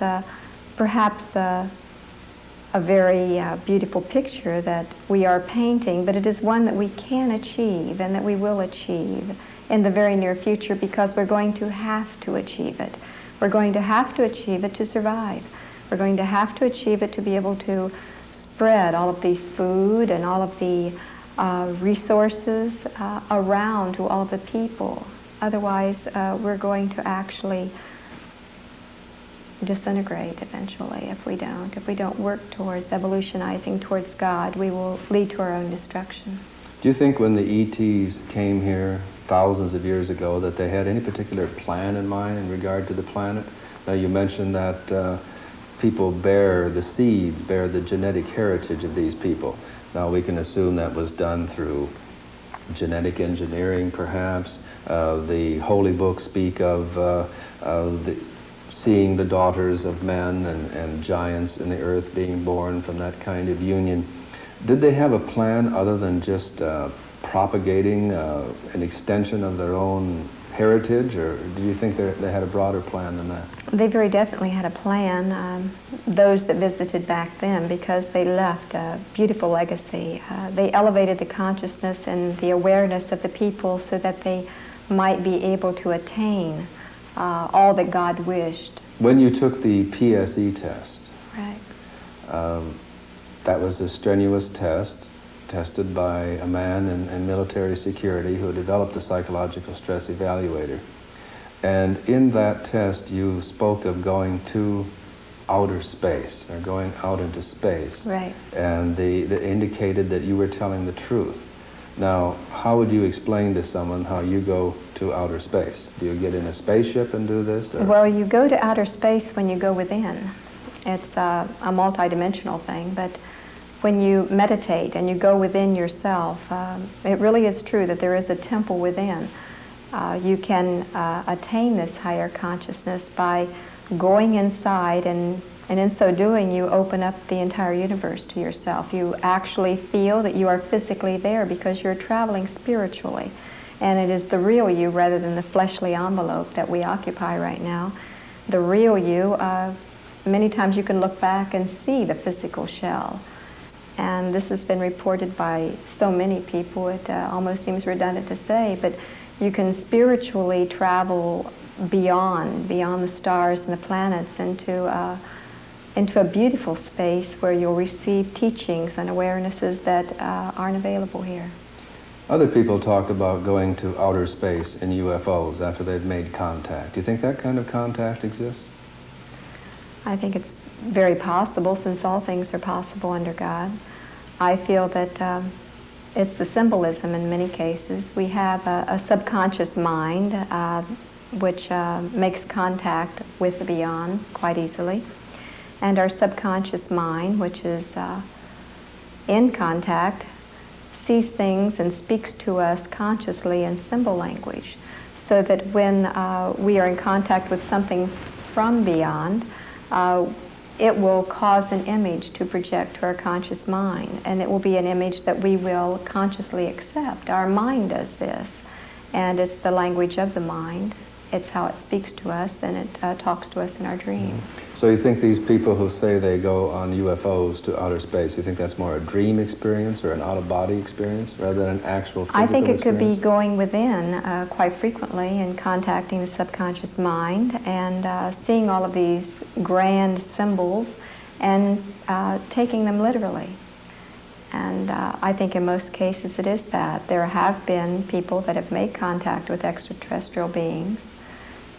perhaps a very beautiful picture that we are painting, but it is one that we can achieve and that we will achieve in the very near future, because we're going to have to achieve it. We're going to have to achieve it to survive. We're going to have to achieve it to be able to spread all of the food and all of the resources around to all of the people. Otherwise, we're going to actually disintegrate eventually if we don't. If we don't work towards evolutionizing towards God, we will lead to our own destruction. Do you think when the E.T.s came here thousands of years ago that they had any particular plan in mind in regard to the planet? Now, you mentioned that people bear the seeds, bear the genetic heritage of these people. Now, we can assume that was done through genetic engineering, perhaps. The holy books speak of seeing the daughters of men and giants in the earth being born from that kind of union. Did they have a plan other than just propagating an extension of their own heritage, or do you think they had a broader plan than that? They very definitely had a plan, those that visited back then, because they left a beautiful legacy. They elevated the consciousness and the awareness of the people so that they might be able to attain all that God wished. When you took the PSE test, right, that was a strenuous test, tested by a man in military security who developed the psychological stress evaluator. And in that test, you spoke of going to outer space, or going out into space. Right. And they indicated that you were telling the truth. Now, how would you explain to someone how you go to outer space? Do you get in a spaceship and do this? Or? Well, you go to outer space when you go within. It's a multidimensional thing, but when you meditate and you go within yourself, it really is true that there is a temple within. You can attain this higher consciousness by going inside, and in so doing you open up the entire universe to yourself. You actually feel that you are physically there because you're traveling spiritually, and it is the real you rather than the fleshly envelope that we occupy right now. The real you, many times you can look back and see the physical shell. And this has been reported by so many people, it almost seems redundant to say, but you can spiritually travel beyond the stars and the planets into a beautiful space where you'll receive teachings and awarenesses that aren't available here. Other people talk about going to outer space in UFOs after they've made contact. Do you think that kind of contact exists? I think it's very possible, since all things are possible under God. I feel that it's the symbolism in many cases. We have a subconscious mind which makes contact with the beyond quite easily. And our subconscious mind, which is in contact, sees things and speaks to us consciously in symbol language, so that when we are in contact with something from beyond, it will cause an image to project to our conscious mind, and it will be an image that we will consciously accept. Our mind does this, and it's the language of the mind. It's how it speaks to us, and it talks to us in our dreams. So you think these people who say they go on UFOs to outer space, you think that's more a dream experience or an out-of-body experience rather than an actual physical experience? I think it could be going within quite frequently and contacting the subconscious mind and seeing all of these grand symbols and taking them literally. And I think in most cases it is that. There have been people that have made contact with extraterrestrial beings,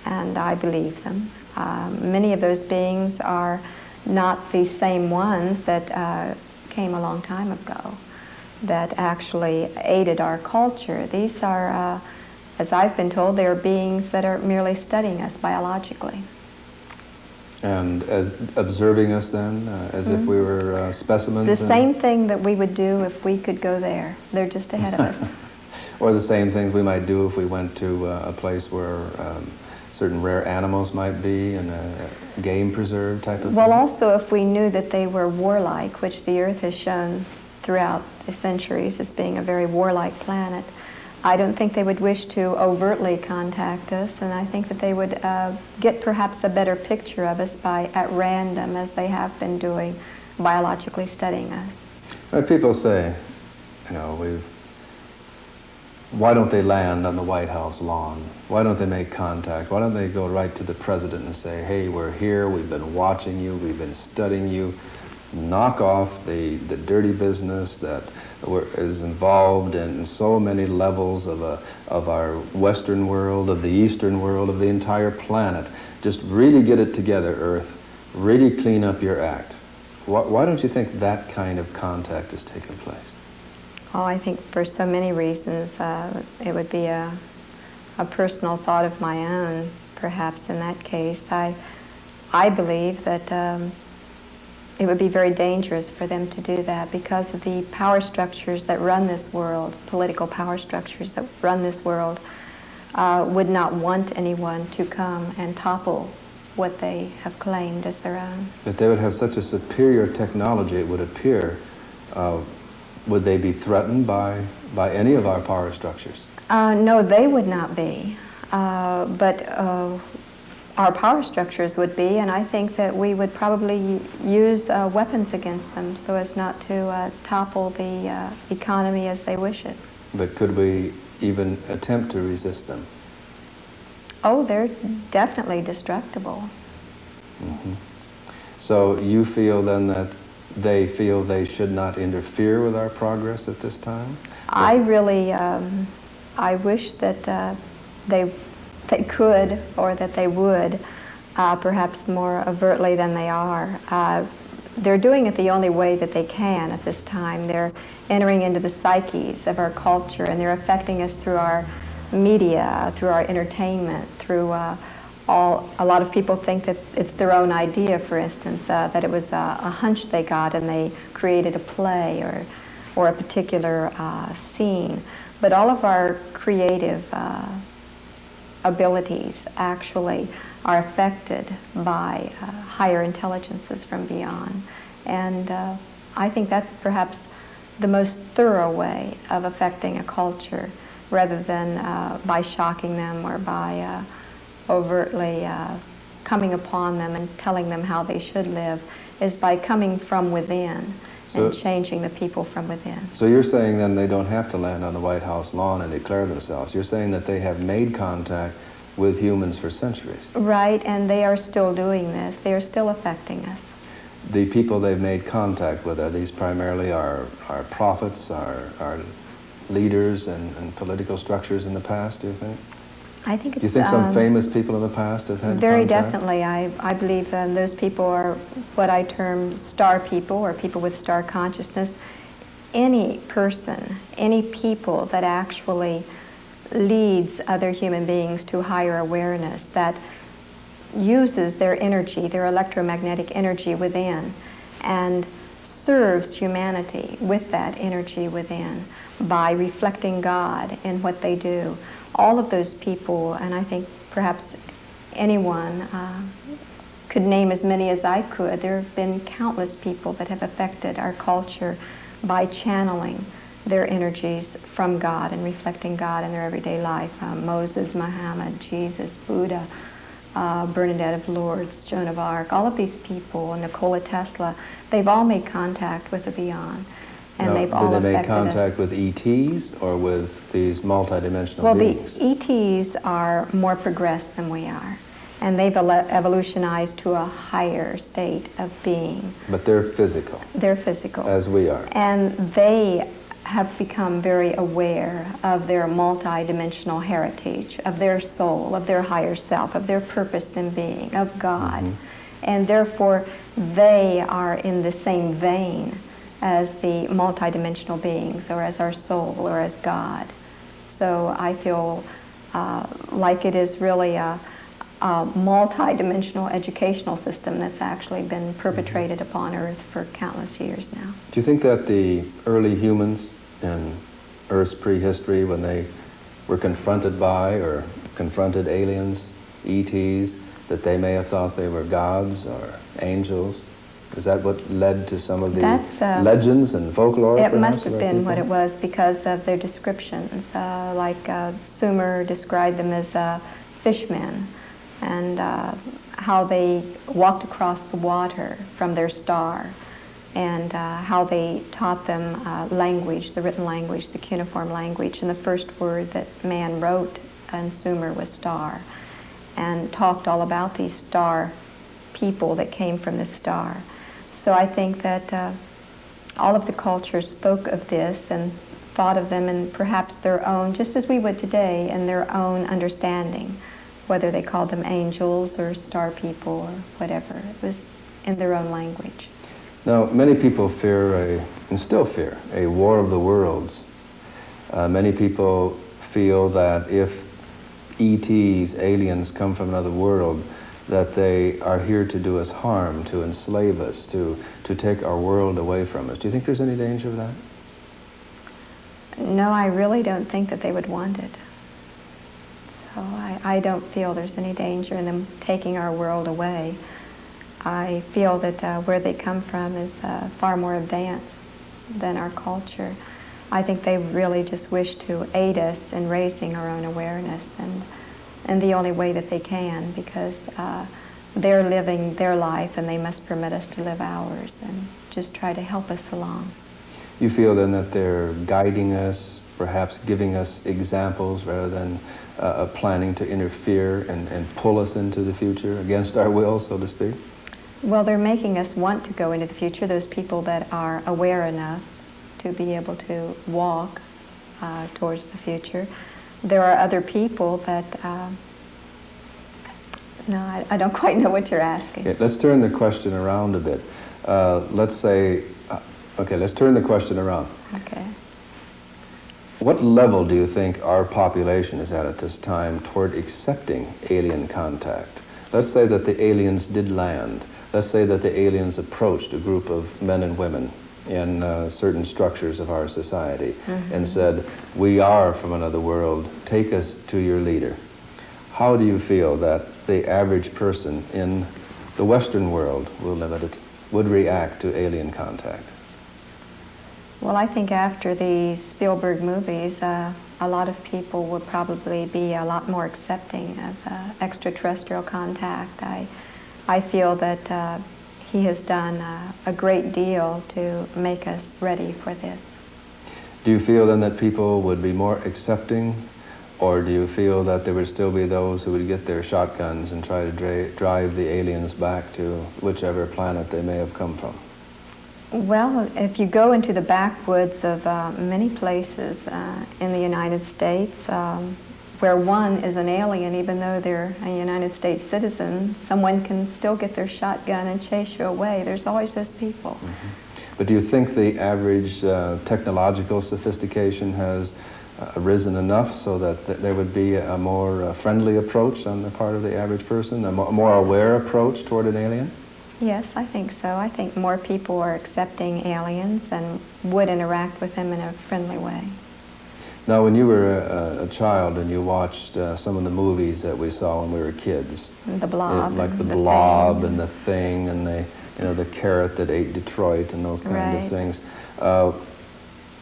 and I believe them. Many of those beings are not the same ones that came a long time ago, that actually aided our culture. These are, as I've been told, they are beings that are merely studying us biologically. And as observing us then, as if we were specimens? The same thing that we would do if we could go there. They're just ahead of us. Or the same things we might do if we went to a place where certain rare animals might be, and a game preserve type of Well, thing? also if we knew that they were warlike, which the Earth has shown throughout the centuries as being a very warlike planet, I don't think they would wish to overtly contact us, and I think that they would get perhaps a better picture of us by, at random, as they have been doing, biologically studying us. Well, people say, you know, why don't they land on the White House lawn? Why don't they make contact? Why don't they go right to the president and say, hey, we're here, we've been watching you, we've been studying you, knock off the dirty business that is involved in so many levels of our Western world, of the Eastern world, of the entire planet. Just really get it together, Earth. Really clean up your act. Why don't you think that kind of contact has taken place? Oh, I think for so many reasons. It would be a personal thought of my own, perhaps, in that case. I believe that it would be very dangerous for them to do that because of the power structures that run this world, political power structures that run this world, would not want anyone to come and topple what they have claimed as their own. That they would have such a superior technology, it would appear. Would they be threatened by any of our power structures? No, they would not be. But our power structures would be, and I think that we would probably use weapons against them so as not to topple the economy as they wish it. But could we even attempt to resist them? Oh, they're definitely destructible. Mm-hmm. So you feel then that they feel they should not interfere with our progress at this time? I really, I wish that they could, or that they would, perhaps more overtly than they are. They're doing it the only way that they can at this time. They're entering into the psyches of our culture, and they're affecting us through our media, through our entertainment, through a lot of people think that it's their own idea, for instance, that it was a hunch they got and they created a play or a particular scene. But all of our creative abilities actually are affected by higher intelligences from beyond. And I think that's perhaps the most thorough way of affecting a culture, rather than by shocking them or by overtly coming upon them and telling them how they should live, is by coming from within and changing the people from within. So you're saying then they don't have to land on the White House lawn and declare themselves. You're saying that they have made contact with humans for centuries. Right, and they are still doing this. They are still affecting us. The people they've made contact with, are these primarily our prophets, our leaders and political structures in the past, do you think? I think it's... Do you think some famous people in the past have had very contact? definitely. I believe those people are what I term star people, or people with star consciousness. Any person, any people that actually leads other human beings to higher awareness, that uses their energy, their electromagnetic energy within, and serves humanity with that energy within by reflecting God in what they do. All of those people, and I think perhaps anyone could name as many as I could. There have been countless people that have affected our culture by channeling their energies from God and reflecting God in their everyday life. Moses, Muhammad, Jesus, Buddha, Bernadette of Lourdes, Joan of Arc, all of these people, Nikola Tesla, they've all made contact with the beyond. And they've all affected us. Did they make contact with E.T.s or with these multidimensional beings? Well, the E.T.s are more progressed than we are, and they've evolutionized to a higher state of being. But they're physical. They're physical. As we are. And they have become very aware of their multidimensional heritage, of their soul, of their higher self, of their purpose in being, of God. Mm-hmm. And therefore, they are in the same vein as the multidimensional beings, or as our soul, or as God. So I feel like it is really a multi-dimensional educational system that's actually been perpetrated upon Earth for countless years now. Do you think that the early humans in Earth's prehistory, when they were confronted by or confronted aliens, E.T.s, that they may have thought they were gods or angels? Is that what led to some of the legends and folklore? It must have been what it was, because of their descriptions. Like Sumer described them as fishmen, and how they walked across the water from their star, and how they taught them language, the written language, the cuneiform language. And the first word that man wrote in Sumer was star, and talked all about these star people that came from the star. So I think that all of the cultures spoke of this and thought of them in perhaps their own, just as we would today, in their own understanding, whether they called them angels or star people or whatever. It was in their own language. Now, many people fear, and still fear, a war of the worlds. Many people feel that if E.T.s, aliens, come from another world, that they are here to do us harm, to enslave us, to take our world away from us. Do you think there's any danger of that? No, I really don't think that they would want it. So I don't feel there's any danger in them taking our world away. I feel that where they come from is far more advanced than our culture. I think they really just wish to aid us in raising our own awareness, and the only way that they can, because they're living their life and they must permit us to live ours, and just try to help us along. You feel then that they're guiding us, perhaps giving us examples rather than planning to interfere and pull us into the future against our will, so to speak? Well, they're making us want to go into the future, those people that are aware enough to be able to walk towards the future. There are other people that, no, I don't quite know what you're asking. Okay, let's turn the question around a bit. Let's say, okay, let's turn the question around. Okay. What level do you think our population is at this time toward accepting alien contact? Let's say that the aliens did land. Let's say that the aliens approached a group of men and women in certain structures of our society and said, "We are from another world, take us to your leader." How do you feel that the average person in the Western world, we'll limit it, would react to alien contact? Well, I think after the Spielberg movies, a lot of people would probably be a lot more accepting of extraterrestrial contact. I feel that he has done a great deal to make us ready for this. Do you feel then that people would be more accepting, or do you feel that there would still be those who would get their shotguns and try to drive the aliens back to whichever planet they may have come from? Well, if you go into the backwoods of many places in the United States, where one is an alien, even though they're a United States citizen, someone can still get their shotgun and chase you away. There's always those people. But do you think the average technological sophistication has risen enough so that there would be a more friendly approach on the part of the average person, a more aware approach toward an alien? Yes, I think so. I think more people are accepting aliens and would interact with them in a friendly way. Now, when you were a child and you watched some of the movies that we saw when we were kids, The Blob, like the Thing. Blob and the Thing and the carrot that ate Detroit and those kind of things,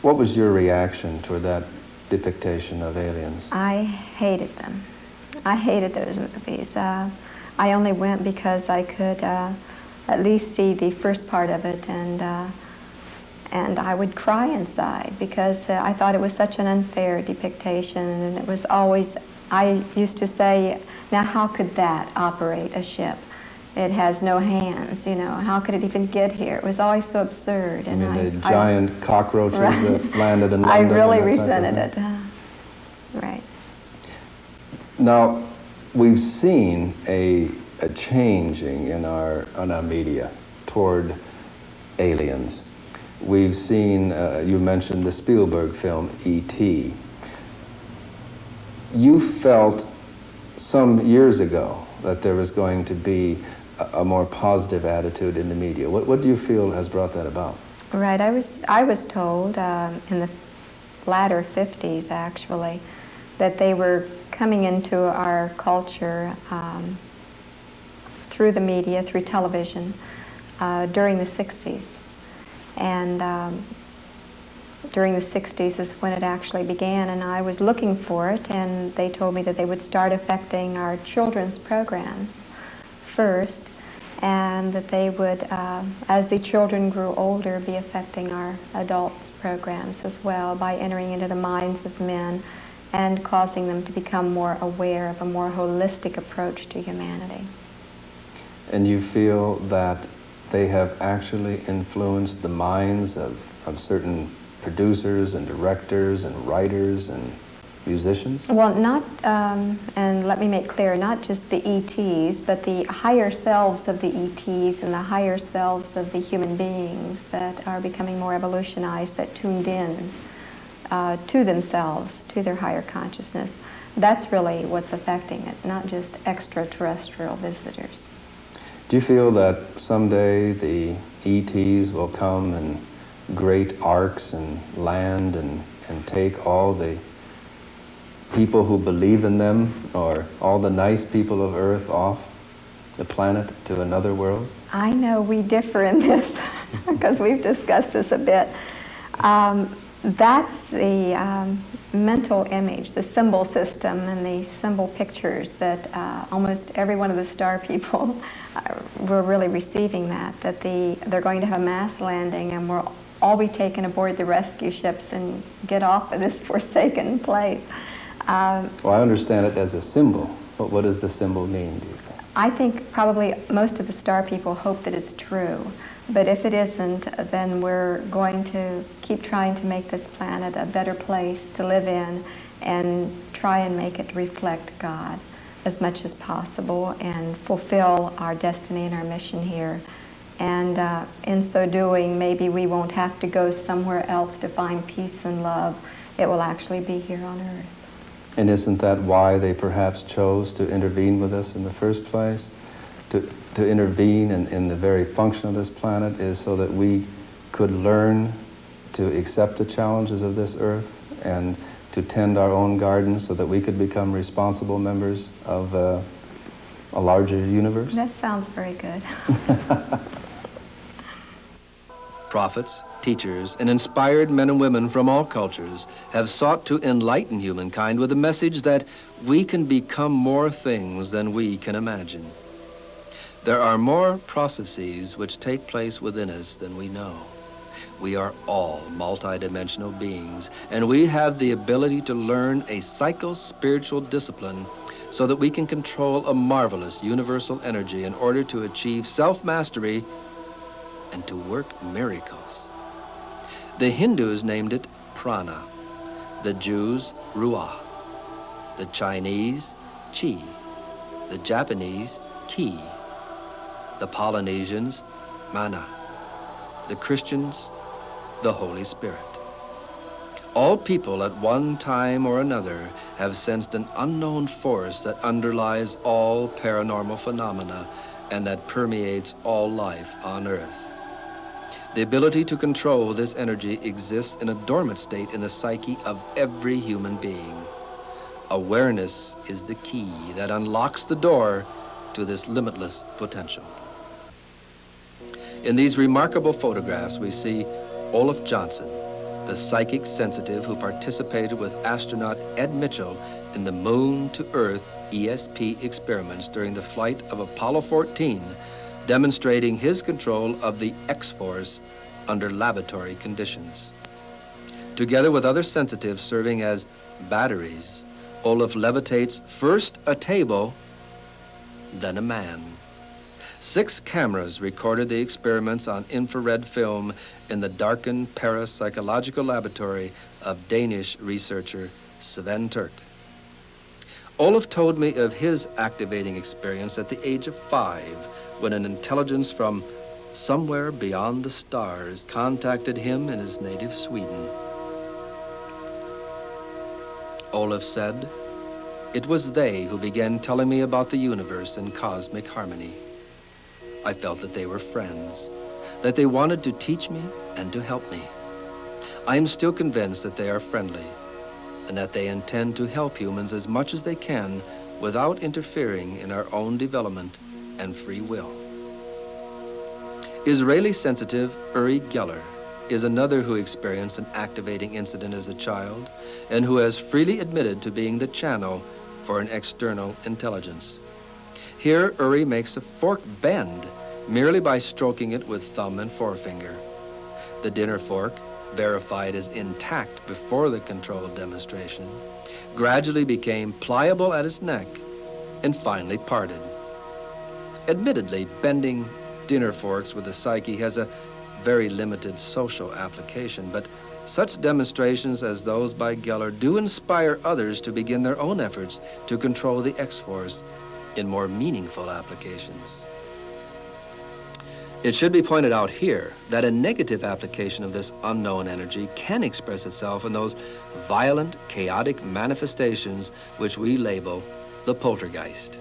what was your reaction toward that depiction of aliens? I hated them. I hated those movies. I only went because I could at least see the first part of it, and I would cry inside because I thought it was such an unfair depiction, and it was always, I used to say, now how could that operate a ship? It has no hands, you know, how could it even get here? It was always so absurd. You mean the giant cockroaches that landed in London? I really resented it. Right. Now, we've seen a changing in our media toward aliens. We've seen, you mentioned the Spielberg film E.T. You felt some years ago that there was going to be a more positive attitude in the media. What do you feel has brought that about? Right. I was told in the latter 50s, actually, that they were coming into our culture through the media, through television, during the 60s. And during the 60s is when it actually began, and I was looking for it, and they told me that they would start affecting our children's programs first, and that they would, as the children grew older, be affecting our adults' programs as well by entering into the minds of men and causing them to become more aware of a more holistic approach to humanity. And you feel that they have actually influenced the minds of certain producers and directors and writers and musicians? Well, not, and let me make clear, not just the E.T.s, but the higher selves of the E.T.s and the higher selves of the human beings that are becoming more evolutionized, that tuned in to themselves, to their higher consciousness. That's really what's affecting it, not just extraterrestrial visitors. Do you feel that someday the E.T.s will come in great arcs and land and take all the people who believe in them, or all the nice people of Earth, off the planet to another world? I know we differ in this because we've discussed this a bit. That's the mental image, the symbol system and the symbol pictures that almost every one of the star people were really receiving that they're going to have a mass landing and we'll all be taken aboard the rescue ships and get off of this forsaken place. Well, I understand it as a symbol, but what does the symbol mean, do you think? I think probably most of the star people hope that it's true. But if it isn't, then we're going to keep trying to make this planet a better place to live in and try and make it reflect God as much as possible and fulfill our destiny and our mission here. And in so doing, maybe we won't have to go somewhere else to find peace and love. It will actually be here on Earth. And isn't that why they perhaps chose to intervene with us in the first place? To intervene in the very function of this planet is so that we could learn to accept the challenges of this Earth and to tend our own gardens so that we could become responsible members of a larger universe? That sounds very good. Prophets, teachers, and inspired men and women from all cultures have sought to enlighten humankind with the message that we can become more things than we can imagine. There are more processes which take place within us than we know. We are all multidimensional beings, and we have the ability to learn a psycho-spiritual discipline so that we can control a marvelous universal energy in order to achieve self-mastery and to work miracles. The Hindus named it prana, the Jews ruah, the Chinese chi, the Japanese ki, the Polynesians mana, the Christians the Holy Spirit. All people at one time or another have sensed an unknown force that underlies all paranormal phenomena and that permeates all life on Earth. The ability to control this energy exists in a dormant state in the psyche of every human being. Awareness is the key that unlocks the door to this limitless potential. In these remarkable photographs, we see Olaf Johnson, the psychic sensitive who participated with astronaut Ed Mitchell in the Moon to Earth ESP experiments during the flight of Apollo 14, demonstrating his control of the X-force under laboratory conditions. Together with other sensitives serving as batteries, Olaf levitates first a table, then a man. 6 cameras recorded the experiments on infrared film in the darkened parapsychological laboratory of Danish researcher Sven Turt. Olaf told me of his activating experience at the age of 5, when an intelligence from somewhere beyond the stars contacted him in his native Sweden. Olaf said, "It was they who began telling me about the universe and cosmic harmony. I felt that they were friends, that they wanted to teach me and to help me. I am still convinced that they are friendly and that they intend to help humans as much as they can without interfering in our own development and free will." Israeli sensitive Uri Geller is another who experienced an activating incident as a child and who has freely admitted to being the channel for an external intelligence. Here, Uri makes a fork bend merely by stroking it with thumb and forefinger. The dinner fork, verified as intact before the controlled demonstration, gradually became pliable at its neck and finally parted. Admittedly, bending dinner forks with the psyche has a very limited social application, but such demonstrations as those by Geller do inspire others to begin their own efforts to control the X-Force in more meaningful applications. It should be pointed out here that a negative application of this unknown energy can express itself in those violent, chaotic manifestations which we label the poltergeist.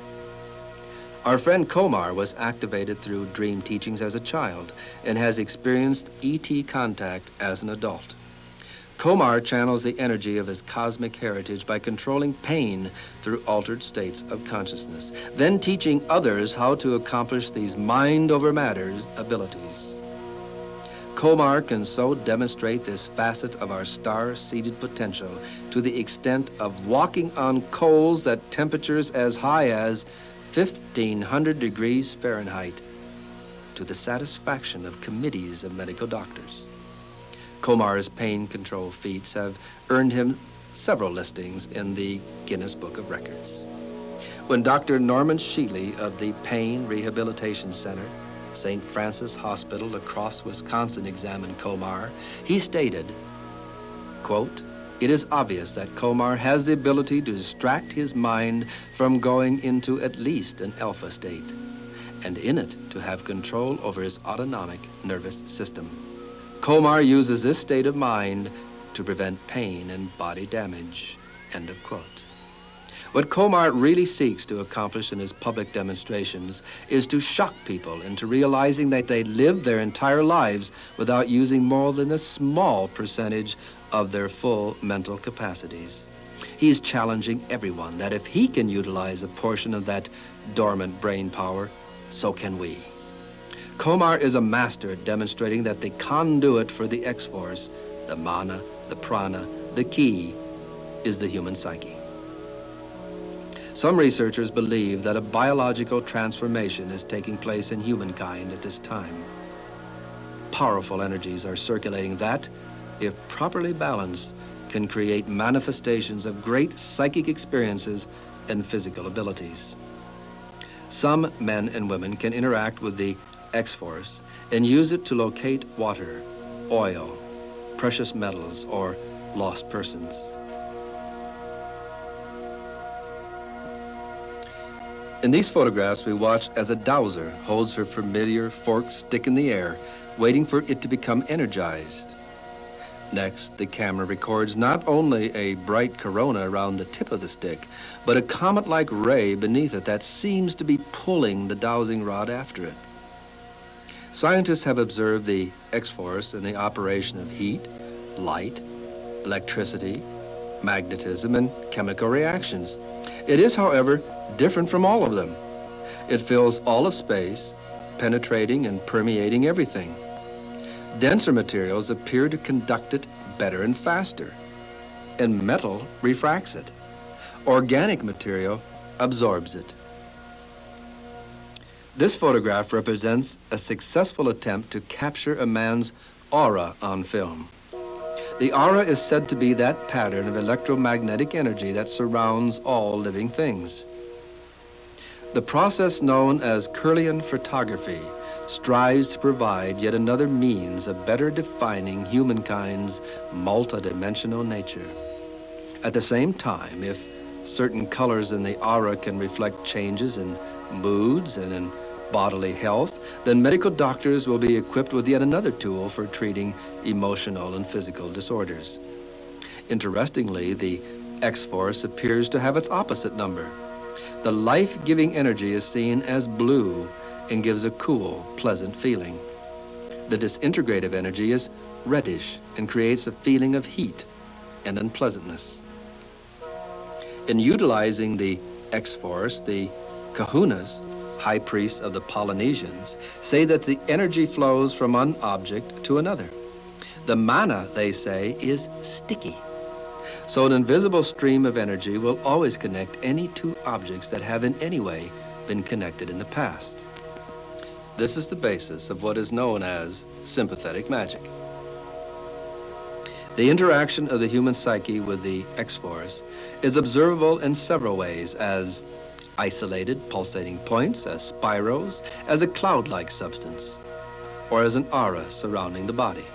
Our friend Komar was activated through dream teachings as a child and has experienced E.T. contact as an adult. Komar channels the energy of his cosmic heritage by controlling pain through altered states of consciousness, then teaching others how to accomplish these mind over matters abilities. Komar can so demonstrate this facet of our star-seeded potential to the extent of walking on coals at temperatures as high as 1,500 degrees Fahrenheit, to the satisfaction of committees of medical doctors. Komar's pain control feats have earned him several listings in the Guinness Book of Records. When Dr. Norman Sheely of the Pain Rehabilitation Center, St. Francis Hospital across Wisconsin, examined Komar, he stated, quote, "It is obvious that Komar has the ability to distract his mind from going into at least an alpha state, and in it to have control over his autonomic nervous system. Komar uses this state of mind to prevent pain and body damage," end of quote. What Komar really seeks to accomplish in his public demonstrations is to shock people into realizing that they live their entire lives without using more than a small percentage of their full mental capacities. He's challenging everyone that if he can utilize a portion of that dormant brain power, so can we. Komar is a master at demonstrating that the conduit for the X-Force, the mana, the prana, the ki, is the human psyche. Some researchers believe that a biological transformation is taking place in humankind at this time. Powerful energies are circulating that, if properly balanced, can create manifestations of great psychic experiences and physical abilities. Some men and women can interact with the X-Force and use it to locate water, oil, precious metals, or lost persons. In these photographs, we watch as a dowser holds her familiar forked stick in the air, waiting for it to become energized. Next, the camera records not only a bright corona around the tip of the stick, but a comet-like ray beneath it that seems to be pulling the dowsing rod after it. Scientists have observed the X-Force in the operation of heat, light, electricity, magnetism, and chemical reactions. It is, however, different from all of them. It fills all of space, penetrating and permeating everything. Denser materials appear to conduct it better and faster, and metal refracts it. Organic material absorbs it. This photograph represents a successful attempt to capture a man's aura on film. The aura is said to be that pattern of electromagnetic energy that surrounds all living things. The process known as Kirlian photography strives to provide yet another means of better defining humankind's multidimensional nature. At the same time, if certain colors in the aura can reflect changes in moods and in bodily health, then medical doctors will be equipped with yet another tool for treating emotional and physical disorders. Interestingly, the X-force appears to have its opposite number. The life-giving energy is seen as blue and gives a cool, pleasant feeling. The disintegrative energy is reddish and creates a feeling of heat and unpleasantness. In utilizing the X-force, the kahunas, high priests of the Polynesians, say that the energy flows from one object to another. The mana, they say, is sticky. So an invisible stream of energy will always connect any two objects that have in any way been connected in the past. This is the basis of what is known as sympathetic magic. The interaction of the human psyche with the X-force is observable in several ways, as isolated pulsating points, as spirals, as a cloud-like substance, or as an aura surrounding the body.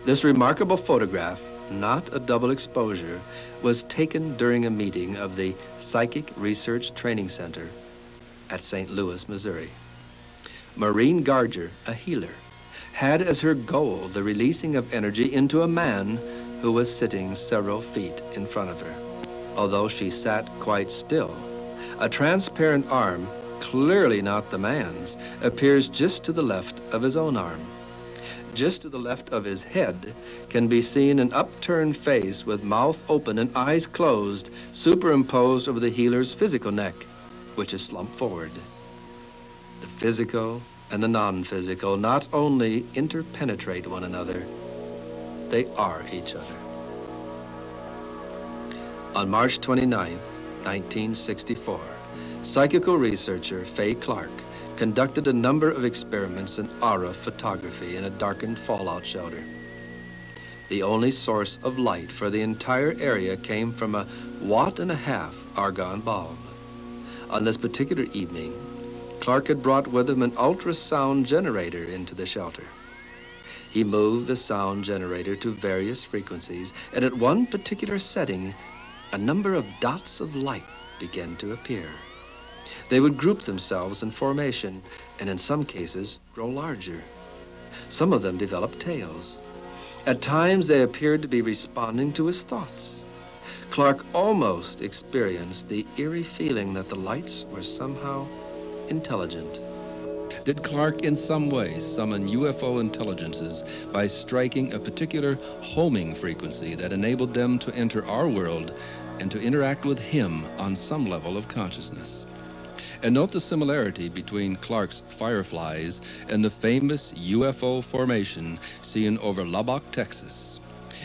This remarkable photograph, not a double exposure, was taken during a meeting of the Psychic Research Training Center at St. Louis, Missouri. Maureen Garger, a healer, had as her goal the releasing of energy into a man who was sitting several feet in front of her. Although she sat quite still, a transparent arm, clearly not the man's, appears just to the left of his own arm. Just to the left of his head can be seen an upturned face with mouth open and eyes closed, superimposed over the healer's physical neck, which is slumped forward. The physical and the non-physical not only interpenetrate one another, they are each other. On March 29, 1964, psychical researcher Fay Clark conducted a number of experiments in aura photography in a darkened fallout shelter. The only source of light for the entire area came from a 1.5 watt argon bulb. On this particular evening, Clark had brought with him an ultrasound generator into the shelter. He moved the sound generator to various frequencies, and at one particular setting, a number of dots of light began to appear. They would group themselves in formation, and in some cases grow larger. Some of them developed tails. At times they appeared to be responding to his thoughts. Clark almost experienced the eerie feeling that the lights were somehow intelligent. Did Clark in some way summon UFO intelligences by striking a particular homing frequency that enabled them to enter our world and to interact with him on some level of consciousness? And note the similarity between Clark's fireflies and the famous UFO formation seen over Lubbock, Texas,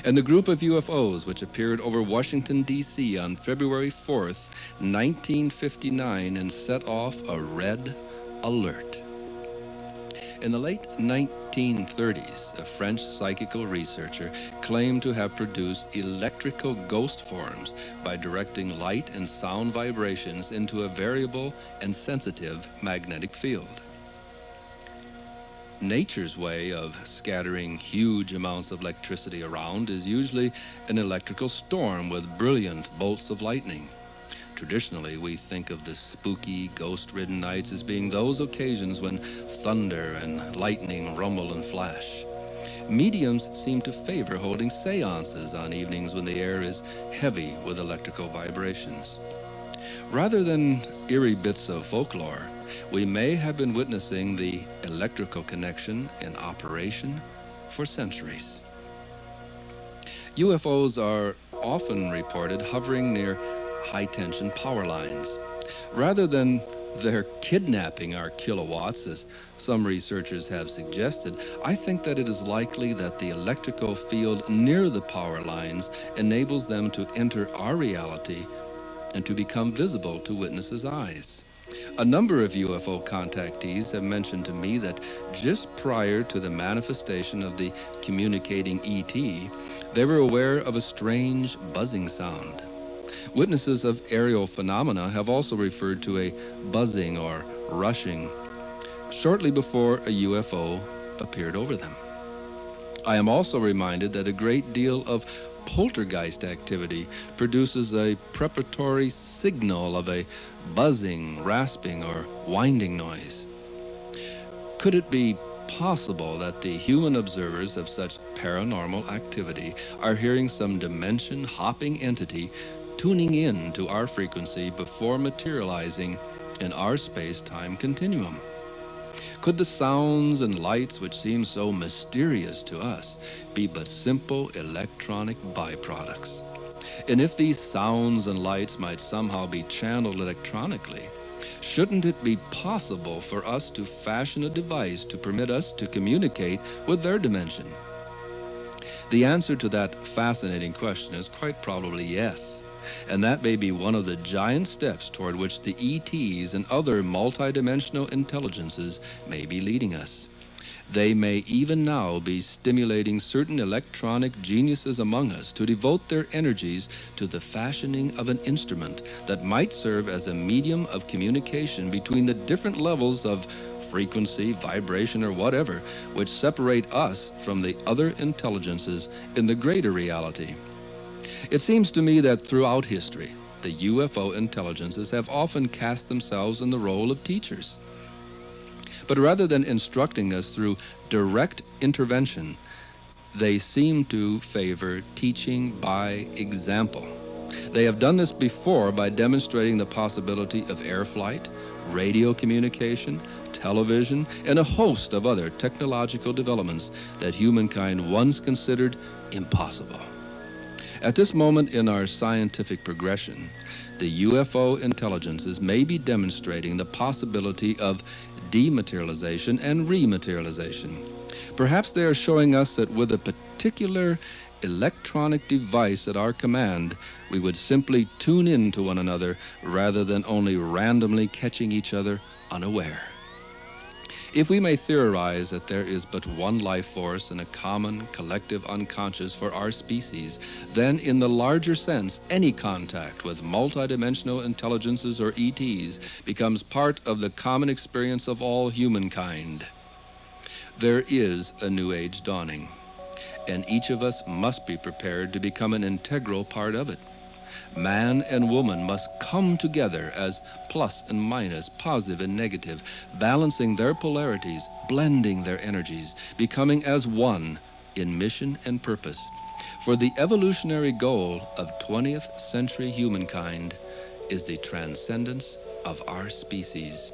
and the group of UFOs which appeared over Washington, D.C. on February 4th, 1959 and set off a red alert. In the late 1930s, a French psychical researcher claimed to have produced electrical ghost forms by directing light and sound vibrations into a variable and sensitive magnetic field. Nature's way of scattering huge amounts of electricity around is usually an electrical storm with brilliant bolts of lightning. Traditionally, we think of the spooky, ghost-ridden nights as being those occasions when thunder and lightning rumble and flash. Mediums seem to favor holding seances on evenings when the air is heavy with electrical vibrations. Rather than eerie bits of folklore, we may have been witnessing the electrical connection in operation for centuries. UFOs are often reported hovering near high-tension power lines. Rather than their kidnapping our kilowatts, as some researchers have suggested, I think that it is likely that the electrical field near the power lines enables them to enter our reality and to become visible to witnesses' eyes. A number of UFO contactees have mentioned to me that just prior to the manifestation of the communicating E.T., they were aware of a strange buzzing sound. Witnesses of aerial phenomena have also referred to a buzzing or rushing shortly before a UFO appeared over them. I am also reminded that a great deal of poltergeist activity produces a preparatory signal of a buzzing, rasping, or winding noise. Could it be possible that the human observers of such paranormal activity are hearing some dimension-hopping entity tuning in to our frequency before materializing in our space-time continuum? Could the sounds and lights which seem so mysterious to us be but simple electronic byproducts? And if these sounds and lights might somehow be channeled electronically, shouldn't it be possible for us to fashion a device to permit us to communicate with their dimension? The answer to that fascinating question is quite probably yes. And that may be one of the giant steps toward which the E.T.s and other multidimensional intelligences may be leading us. They may even now be stimulating certain electronic geniuses among us to devote their energies to the fashioning of an instrument that might serve as a medium of communication between the different levels of frequency, vibration, or whatever, which separate us from the other intelligences in the greater reality. It seems to me that throughout history, the UFO intelligences have often cast themselves in the role of teachers. But rather than instructing us through direct intervention, they seem to favor teaching by example. They have done this before by demonstrating the possibility of air flight, radio communication, television, and a host of other technological developments that humankind once considered impossible. At this moment in our scientific progression, the UFO intelligences may be demonstrating the possibility of dematerialization and rematerialization. Perhaps they are showing us that with a particular electronic device at our command, we would simply tune in to one another rather than only randomly catching each other unaware. If we may theorize that there is but one life force and a common collective unconscious for our species, then in the larger sense, any contact with multidimensional intelligences or ETs becomes part of the common experience of all humankind. There is a new age dawning, and each of us must be prepared to become an integral part of it. Man and woman must come together as plus and minus, positive and negative, balancing their polarities, blending their energies, becoming as one in mission and purpose. For the evolutionary goal of 20th century humankind is the transcendence of our species.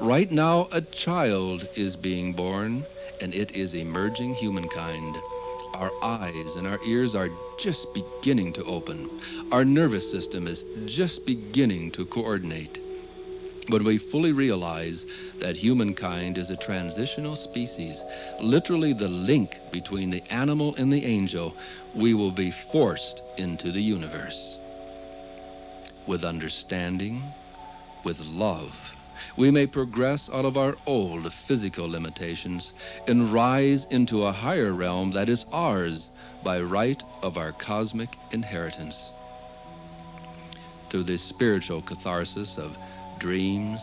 Right now, a child is being born, and it is emerging humankind. Our eyes and our ears are just beginning to open. Our nervous system is just beginning to coordinate. When we fully realize that humankind is a transitional species, literally the link between the animal and the angel, we will be forced into the universe. With understanding, with love, we may progress out of our old physical limitations and rise into a higher realm that is ours by right of our cosmic inheritance. Through this spiritual catharsis of dreams,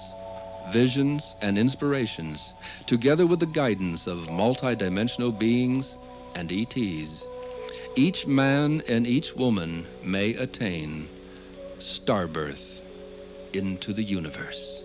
visions, and inspirations, together with the guidance of multidimensional beings and ETs, each man and each woman may attain starbirth into the universe.